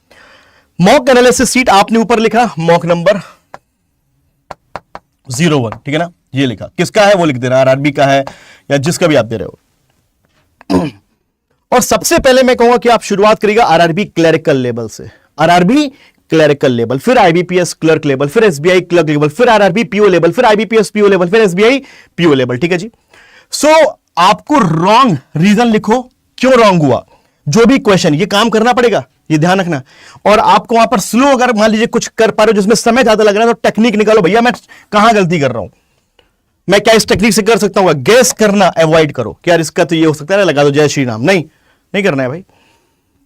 मॉक एनालिसिस सीट आपने ऊपर लिखा मॉक नंबर 01, ठीक है ना, ये लिखा, किसका है वो लिख देना, आरआरबी का है या जिसका भी आप दे रहे हो। और सबसे पहले मैं कहूंगा कि आप शुरुआत करिएगा आरआरबी क्लरिकल लेवल से, आरआरबी क्लरिकल लेवल, फिर आईबीपीएस क्लर्क लेवल, फिर एसबीआई क्लर्क लेवल, फिर आरआरबी पीओ लेवल, फिर आईबीपीएस पीओ लेवल, फिर एसबीआई पीओ लेवल, ठीक है जी। सो आपको रॉन्ग रीजन लिखो, क्यों रॉन्ग हुआ, जो भी क्वेश्चन, ये काम करना पड़ेगा, ये ध्यान रखना। और आपको वहां पर स्लो, अगर मान लीजिए कुछ कर पा रहे हो जिसमें समय ज्यादा लग रहा है, तो टेक्निक निकालो, भैया मैं कहां गलती कर रहा हूं, मैं क्या इस टेक्निक से कर सकता हूं। गेस करना अवॉइड करो, क्या इसका तो ये हो सकता है ना, लगा दो जय श्री राम, नहीं करना है भाई,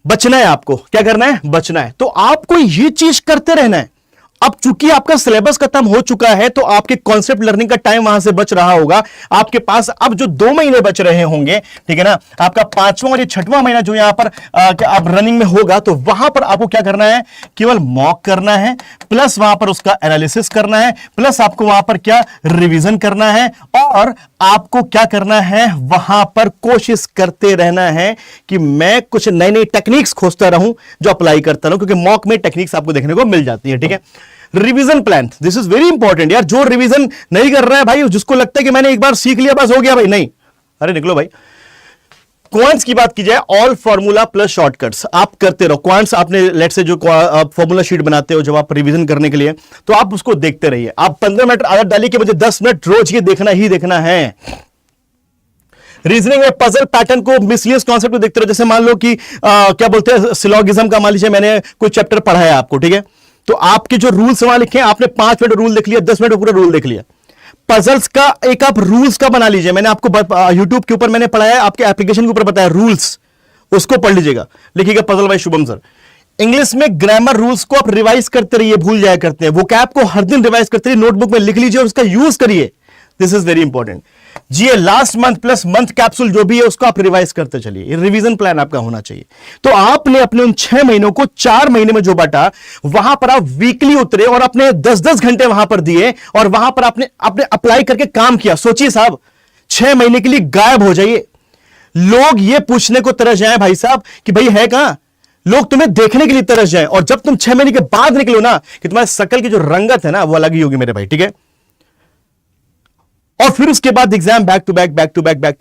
बचना है आपको, क्या करना है, बचना है। तो आपको ये चीज करते रहना है। अब चूंकि आपका सिलेबस खत्म हो चुका है तो आपके कॉन्सेप्ट लर्निंग का टाइम वहां से बच रहा होगा आपके पास। अब जो 2 महीने बच रहे होंगे, ठीक है ना, आपका 5वां और ये 6वां महीना जो यहां पर आप रनिंग में होगा, तो वहां पर आपको क्या करना है, केवल मॉक करना है, प्लस वहां पर उसका एनालिसिस करना है, प्लस आपको वहां पर क्या रिवीजन करना है, और आपको क्या करना है, वहां पर कोशिश करते रहना है कि मैं कुछ नई नई टेक्निक्स खोजता रहूं जो अप्लाई करता रहूं, क्योंकि मॉक में टेक्निक्स आपको देखने को मिल जाती है, ठीक है। Revision plan, this is very important यार। जो रिवीजन नहीं कर रहा है भाई, जिसको लगता है कि मैंने एक बार सीख लिया बस हो गया भाई, नहीं, अरे निकलो भाई। क्वांट्स की बात की जाए, ऑल फॉर्मूला प्लस शॉर्टकट्स आप करते रहो। क्वांट्स आपने लेट से जो फॉर्मूला शीट बनाते हो जब आप रिवीजन करने के लिए, तो आप उसको देखते रहिए। आप 15 मिनट आदत डालिए कि मुझे 10 मिनट रोज ये देखना ही देखना है। रीजनिंग में पजल पैटर्न को, मिसलियस कॉन्सेप्ट को देखते रहो। जैसे मान लो कि क्या बोलते हैं सिलोगिज्म का, मान लीजिए मैंने कोई चैप्टर पढ़ाया आपको, ठीक है, तो आपके जो रूल्स वहां लिखे हैं, आपने 5 मिनट रूल देख लिया, 10 मिनट पूरा रूल देख लिया। पजल्स का एक आप रूल्स का बना लीजिए। मैंने आपको YouTube के ऊपर मैंने पढ़ाया, आपके एप्लीकेशन के ऊपर बताया रूल्स, उसको पढ़ लीजिएगा। लिखिएगा puzzle by Shubham sir. English में ग्रामर रूल्स को आप रिवाइज करते रहिए, भूल जाया करते हैं। वोकैब को हर दिन रिवाइज करते रहिए, नोटबुक में लिख लीजिए और उसका यूज करिए। This is very important. जी last month plus month capsule जो भी है उसको आप रिवाइज करते चलिए। रिवीजन प्लान आपका होना चाहिए। तो आपने अपने उन 6 महीनों को 4 महीने में जो बांटा, वहां पर आप वीकली उतरे और अपने 10-10 घंटे वहां पर दिए और वहां पर आपने अप्लाई करके काम किया। सोचिए साहब, 6 महीने के लिए गायब हो जाइए। लोग ये पूछने को तरस जाए भाई साहब कि भाई है कहां, लोग तुम्हें देखने के लिए तरस जाए। और जब तुम 6 महीने के बाद निकलो ना, कि तुम्हारे शकल की जो रंगत है ना वो अलग ही होगी मेरे भाई, ठीक है। और फिर उसके बाद एग्जाम बैक टू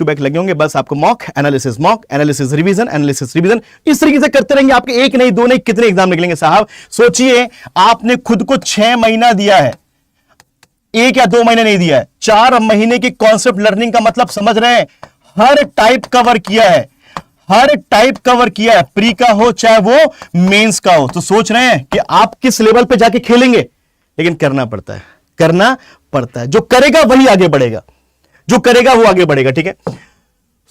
बैक लगे होंगे। बस आपको मॉक एनालिसिस रिवीजन इस तरीके से करते रहेंगे। आपके 1 नहीं 2 नहीं कितने एग्जाम निकलेंगे साहब। सोचिए आपने खुद को 6 महीना दिया है, 1 या 2 महीने नहीं दिया है। 4 महीने की कॉन्सेप्ट लर्निंग का मतलब समझ रहे हैं। हर टाइप कवर किया है, हर टाइप कवर किया है, प्री का हो चाहे वो मेंस का हो। तो सोच रहे हैं कि आप किस लेवल पे जाके खेलेंगे, लेकिन करना पड़ता है, करना पड़ता है। जो करेगा वही आगे बढ़ेगा, जो करेगा वो आगे बढ़ेगा, ठीक है।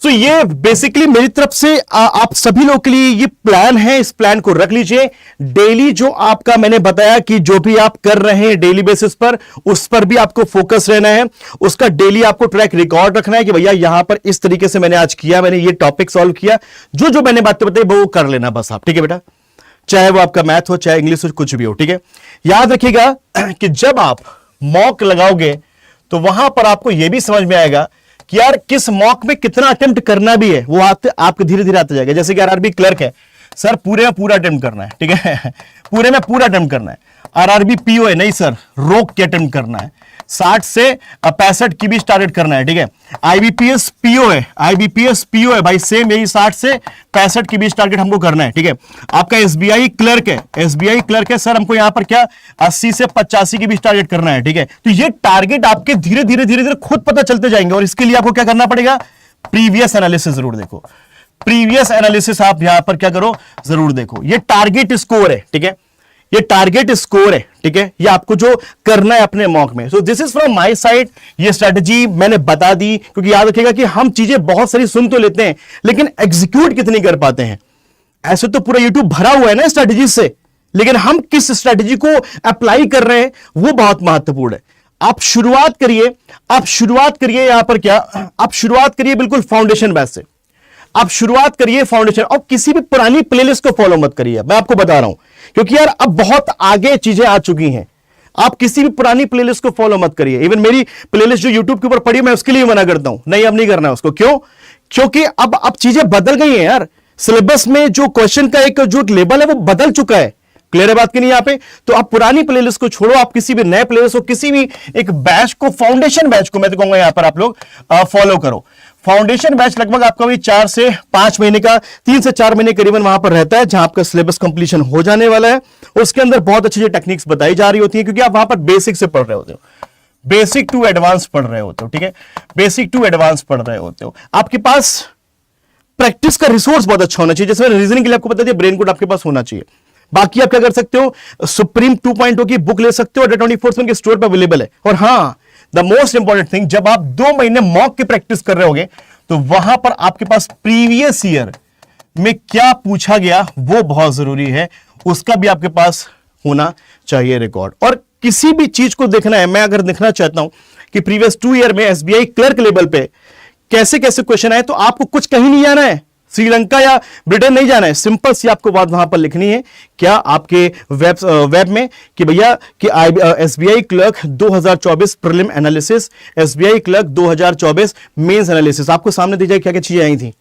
सो ये बेसिकली मेरी तरफ से आप सभी लोगों के लिए ये प्लान है। इस प्लान को रख लीजिए। डेली जो आपका मैंने बताया कि जो भी आप कर रहे हैं डेली बेसिस पर, उस पर भी आपको फोकस रहना है। उसका डेली आपको ट्रैक रिकॉर्ड रखना है कि भैया यहां पर इस तरीके से मैंने आज किया, मैंने ये टॉपिक सॉल्व किया। जो मैंने बातें बताई वो कर लेना बस आप, ठीक है बेटा। चाहे वो आपका मैथ हो चाहे इंग्लिश हो, कुछ भी हो, ठीक है। याद रखिएगा कि जब आप मॉक लगाओगे तो वहां पर आपको यह भी समझ में आएगा कि यार किस मॉक में कितना अटेम्प्ट करना भी है। वो आपको धीरे धीरे आता जाएगा। जैसे कि आरआरबी क्लर्क है, सर पूरे में पूरा अटेम्प्ट करना है, ठीक है, पूरे में पूरा अटेम्प्ट करना है। आरआरबी पीओ है, नहीं सर रोक के अटेम्प्ट करना है। 60 से 65 की भी टारगेट करना है, ठीक है। आईबीपीएस पीओ है, आईबीपीएस पीओ है भाई, सेम यही 60 से 65 की बीच टारगेट हमको करना है, ठीक है। आपका एसबीआई क्लर्क है, एसबीआई क्लर्क है सर, हमको यहां पर क्या 80 से 85 की बीच टारगेट करना है, ठीक है। तो ये टारगेट आपके धीरे धीरे धीरे धीरे खुद पता चलते जाएंगे। और इसके लिए आपको क्या करना पड़ेगा, प्रीवियस एनालिसिस जरूर देखो। प्रीवियस एनालिसिस आप यहां पर क्या करो, जरूर देखो। ये टारगेट स्कोर है, ठीक है, ये टारगेट स्कोर है, ठीक है। ये आपको जो करना है अपने मॉक में। So this is from my side. ये स्ट्रेटजी मैंने बता दी, क्योंकि याद रखिएगा कि हम चीजें बहुत सारी सुन तो लेते हैं लेकिन एग्जीक्यूट कितनी कर पाते हैं। ऐसे तो पूरा यूट्यूब भरा हुआ है ना स्ट्रेटजी से, लेकिन हम किस स्ट्रेटजी को अप्लाई कर रहे हैं वो बहुत महत्वपूर्ण है। आप शुरुआत करिए, आप शुरुआत करिए यहां पर क्या, आप शुरुआत करिए बिल्कुल फाउंडेशन बेस से। आप शुरुआत करिए फाउंडेशन, और किसी भी पुरानी प्लेलिस्ट को फॉलो मत करिए। मैं आपको बता रहा हूं, क्योंकि यार अब बहुत आगे चीजें आ चुकी हैं। आप किसी भी पुरानी प्लेलिस्ट को फॉलो मत करिए। इवन मेरी प्लेलिस्ट जो यूट्यूब के ऊपर पड़ी, मैं उसके लिए मना करता हूं, नहीं अब नहीं करना है उसको। क्यों? क्योंकि अब चीजें बदल गई हैं यार। सिलेबस में जो क्वेश्चन का एक जो लेवल है वो बदल चुका है। क्लियर है बात की नहीं यहां पे? तो आप पुरानी प्लेलिस्ट को छोड़ो, आप किसी भी नए प्लेलिस्ट को, किसी भी एक बैच को, फाउंडेशन बैच को मैं तो कहूंगा यहां पर आप लोग फॉलो करो। फाउंडेशन बैच लगभग आपका भी 4 से 5 महीने का, 3 से 4 महीने करीबन वहां पर रहता है, जहां आपका सिलेबस कंप्लीशन हो जाने वाला है। उसके अंदर बहुत अच्छी टेक्निक्स बताई जा रही होती है, क्योंकि आप वहां पर बेसिक से पढ़ रहे होते हो, बेसिक टू एडवांस पढ़ रहे होते हो, ठीक है, बेसिक टू एडवांस पढ़ रहे होते हो। आपके पास प्रैक्टिस का रिसोर्स बहुत अच्छा होना चाहिए। जैसे मैंने रीजनिंग के लिए आपको बता दिया, ब्रेन कोड आपके पास होना चाहिए। बाकी आप क्या कर सकते हो, सुप्रीम 2.0 की बुक ले सकते हो, 24/7 के स्टोर पर अवेलेबल है। और हाँ, द मोस्ट इंपॉर्टेंट थिंग, जब आप 2 महीने मॉक की प्रैक्टिस कर रहे होगे तो वहां पर आपके पास प्रीवियस ईयर में क्या पूछा गया वो बहुत जरूरी है, उसका भी आपके पास होना चाहिए रिकॉर्ड। और किसी भी चीज को देखना है, मैं अगर देखना चाहता हूं कि प्रीवियस 2 ईयर में एसबीआई क्लर्क लेवल पे कैसे कैसे क्वेश्चन आए, तो आपको कुछ कहीं नहीं जाना है, श्रीलंका या ब्रिटेन नहीं जाना है। सिंपल सी आपको बात वहां पर लिखनी है, क्या आपके वेब में कि भैया कि SBI clerk 2024 prelim analysis, SBI clerk 2024 mains analysis, आपको सामने दी जाए क्या क्या चीजें आई थी।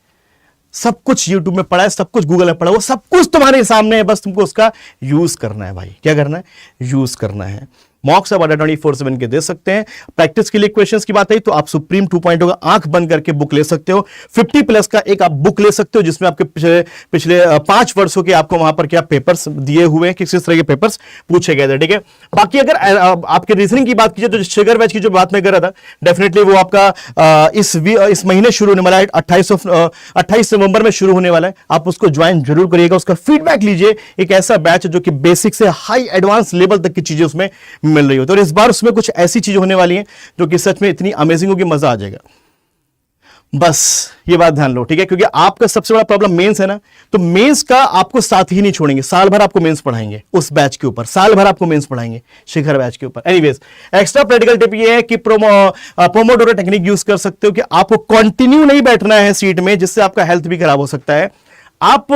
सब कुछ यूट्यूब में पड़ा है, सब कुछ गूगल में पड़ा है, वो सब कुछ तुम्हारे सामने है, बस तुमको उसका यूज करना है भाई। क्या करना है? यूज करना है। मॉक्स आप 24/7 के दे सकते हैं। प्रैक्टिस के लिए क्वेश्चंस की बात आई तो आप सुप्रीम 2.0 का आंख बंद करके बुक ले सकते हो। 50+ का एक आप बुक ले सकते हो जिसमें आपके पिछले 5 वर्षों के आपको वहां पर क्या पेपर्स दिए हुए हैं, किस तरह के पेपर्स पूछे गए थे, ठीक है। बाकी अगर आपके रीजनिंग की बात कीजिए तो शुगर बैच की जो बात मैं कर रहा था, डेफिनेटली वो आपका इस महीने शुरू होने वाला है, 28 नवंबर में शुरू होने वाला है। आप उसको ज्वाइन जरूर करिएगा, उसका फीडबैक लीजिए। एक ऐसा बैच जो कि बेसिक से हाई एडवांस लेवल तक की चीजें उसमें मिल रही होती है, और इस बार उसमें कुछ ऐसी चीजें होने वाली हैं जो कि सच में इतनी अमेजिंग होगी, मजा आ जाएगा। बस ये बात ध्यान लो, ठीक है, क्योंकि आपका सबसे बड़ा प्रॉब्लम मेंस है ना, तो मेंस का आपको साथ ही नहीं छोड़ेंगे, साल भर आपको मेंस पढ़ाएंगे उस बैच के ऊपर, साल भर आपको मेंस पढ़ाएंगे शिखर बैच के ऊपर। एनीवेज, एक्स्ट्रा प्रैक्टिकल टिप ये है कि पोमोडोरो टेक्निक यूज कर सकते हो कि आपको कंटिन्यू नहीं बैठना है सीट में, जिससे आपका हेल्थ भी खराब हो सकता है। आप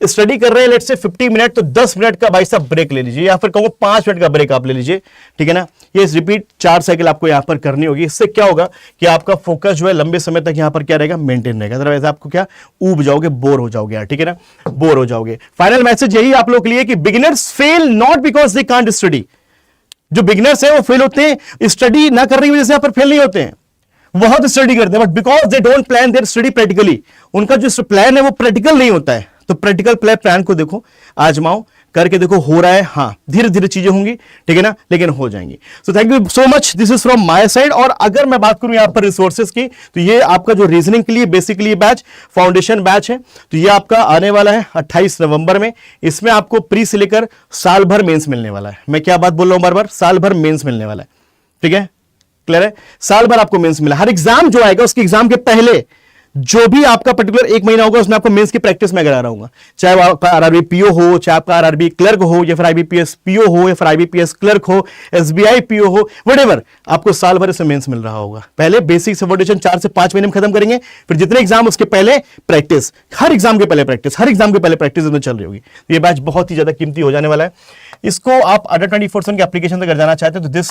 स्टडी कर रहे हैं लेट्स से 50 मिनट, तो 10 मिनट का भाई साहब ब्रेक ले लीजिए, या फिर कहूँ 5 मिनट का ब्रेक आप ले लीजिए, ठीक है ना। ये रिपीट 4 साइकिल आपको यहां पर करनी होगी। इससे क्या होगा कि आपका फोकस जो है लंबे समय तक यहां पर क्या रहेगा, मेंटेन रहेगा। अदरवाइज आपको क्या ऊब जाओगे, बोर हो जाओगे यार, ठीक है ना, बोर हो जाओगे। फाइनल मैसेज यही आप लोग के लिए कि beginners fail not because they can't study. जो बिगिनर्स है वो फेल होते हैं स्टडी ना करने की वजह से, यहां पर फेल नहीं होते हैं, बहुत स्टडी करते हैं, but because they don't plan there study practically. उनका जो प्लान है वो प्रैक्टिकल नहीं होता है। तो प्रैक्टिकल प्लान को देखो, आजमाओ, करके देखो, हो रहा है, हाँ धीरे धीरे चीजें होंगी, ठीक है ना, लेकिन हो जाएंगी। So thank you so much, this is from my side. और अगर मैं बात करूं यहां पर रिसोर्सेज की, तो ये आपका जो रीजनिंग के लिए बेसिकली बैच फाउंडेशन बैच है, तो ये आपका आने वाला है 28 नवंबर में। इसमें आपको प्री से लेकर साल भर मेंस मिलने वाला है। मैं क्या बात बोल रहा हूं बार बार, साल भर मेंस मिलने वाला है, ठीक है, क्लियर है। साल भर आपको मेंस मिला, हर एग्जाम जो आएगा उसके एग्जाम के पहले जो भी आपका पर्टिकुलर 1 महीना होगा उसमें आपको मेंस की प्रैक्टिस में करा रहा हूं, चाहे आपका आरआरबी पीओ हो, चाहे आपका आरआरबी क्लर्क हो, या फिर आईबीपीएस पीओ हो, या फिर आईबीपीएस क्लर्क हो, एसबीआई पीओ हो, व्हाटएवर, आपको साल भर इसमें मेंस मिल रहा होगा। पहले बेसिक से फाउंडेशन 4 से 5 महीने में खत्म करेंगे, फिर जितने एग्जाम उसके पहले प्रैक्टिस, हर एग्जाम के पहले प्रैक्टिस, हर एग्जाम के पहले प्रैक्टिस इसमें चल रही होगी। ये बैच बहुत ही ज्यादा कीमती हो जाने वाला है। इसको आप अंडर 24 के एप्लीकेशन से अगर जाना चाहते हैं तो this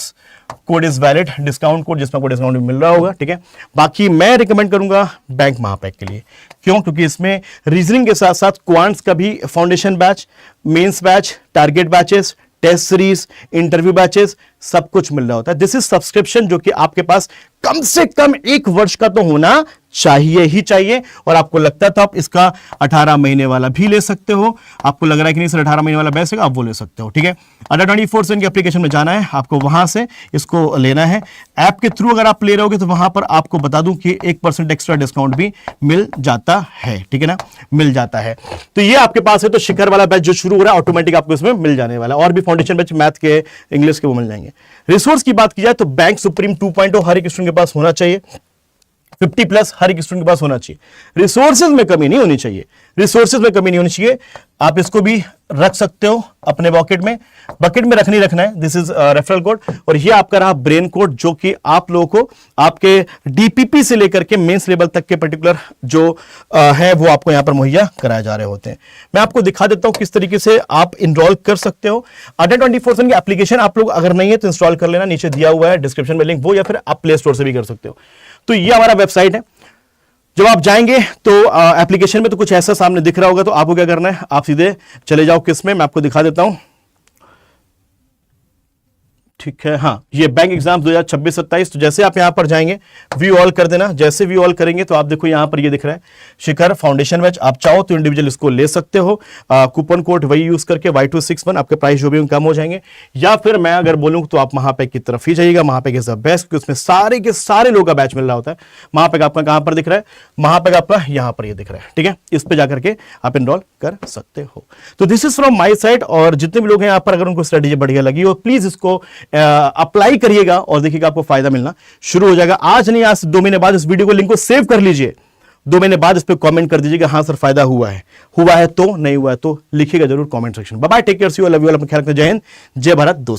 code is valid, discount code, जिसमें आपको डिस्काउंट भी मिल रहा होगा, ठीक है। बाकी मैं रिकमेंड करूंगा बैंक महापैक के लिए। क्यों? क्योंकि इसमें रीजनिंग के साथ साथ क्वांट्स का भी foundation batch, mains batch, target batches, test series, interview batches, सब कुछ मिल रहा होता है। दिस इज सब्सक्रिप्शन जो कि आपके पास कम से कम 1 वर्ष का तो होना चाहिए ही चाहिए। और आपको लगता था आप इसका 18 महीने वाला भी ले सकते हो, आपको लग रहा है कि नहीं सर 18 महीने वाला बेस्ट है, आप वो ले सकते हो, ठीक है। अंडर 24 की एप्लीकेशन में जाना है आपको, वहां से इसको लेना है। ऐप के थ्रू अगर आप ले रहे होगे तो वहां पर आपको बता दूं कि 1% एक्स्ट्रा डिस्काउंट भी मिल जाता है, ठीक है ना, मिल जाता है। तो ये आपके पास है, तो शिखर वाला बैच जो शुरू हो रहा है ऑटोमेटिक आपको इसमें मिल जाने वाला है। और भी फाउंडेशन बैच मैथ के, इंग्लिश के वो मिल जाएंगे। रिसोर्स की बात की जाए तो बैंक सुप्रीम 2.0 हर एक स्टूडेंट के पास होना चाहिए, 50+ हर एक स्टूडेंट के पास होना चाहिए। रिसोर्सेज में कमी नहीं होनी चाहिए, रिसोर्सेज में कमी नहीं होनी चाहिए। आप इसको भी रख सकते हो अपने बकेट में रखना है। दिस इज रेफरल कोड, और ये आपका रहा ब्रेन कोड, जो कि आप लोगों को आपके डीपीपी से लेकर के मेंस लेवल तक के पर्टिकुलर जो है वो आपको यहां पर मुहैया कराए जा रहे होते हैं। मैं आपको दिखा देता हूं किस तरीके से आप इनरोल कर सकते हो। अंडर 24 की एप्लीकेशन आप लोग अगर नहीं है तो इंस्टॉल कर लेना, नीचे दिया हुआ है डिस्क्रिप्शन में लिंक, वो या फिर आप प्ले स्टोर से भी कर सकते हो। तो ये हमारा वेबसाइट है। जब आप जाएंगे तो एप्लीकेशन में तो कुछ ऐसा सामने दिख रहा होगा, तो आपको क्या करना है, आप सीधे चले जाओ किस में, मैं आपको दिखा देता हूं, ठीक है। हाँ, ये बैंक एग्जाम 2026-27। तो जैसे आप यहां पर जाएंगे व्यू ऑल कर देना, जैसे व्यू ऑल करेंगे तो आप देखो यहां पर ये दिख रहा है शिखर फाउंडेशन बैच। आप चाहो तो इंडिविजुअल इसको ले सकते हो, कूपन कोड वही यूज करके Y261, आपके प्राइस जो भी कम हो जाएंगे। या फिर मैं अगर बोलूं तो आप महापैक की तरफ ही जाइएगा, महापैक इज द बेस्ट, क्योंकि उसमें सारे के सारे लोगों का बैच मिल रहा होता है। महापैक आपका कहां पर दिख रहा है, महापैक आपका यहां पर ये दिख रहा है, ठीक है। इस पे जाकर के आप इनरोल कर सकते हो। तो this is from my side, और जितने भी लोग हैं यहां पर अगर उनको स्ट्रेटेजी बढ़िया लगी हो प्लीज इसको अप्लाई करिएगा और देखिएगा आपको फायदा मिलना शुरू हो जाएगा। आज नहीं, आज 2 महीने बाद इस वीडियो को लिंक को सेव कर लीजिए, 2 महीने बाद इस पे कमेंट कर दीजिएगा हाँ सर फायदा हुआ है तो, नहीं हुआ है तो लिखिएगा जरूर comment section. Bye bye, take care, see you, love you all, अपना ख्याल रखना, जय हिंद, जय भारत दोस्तों।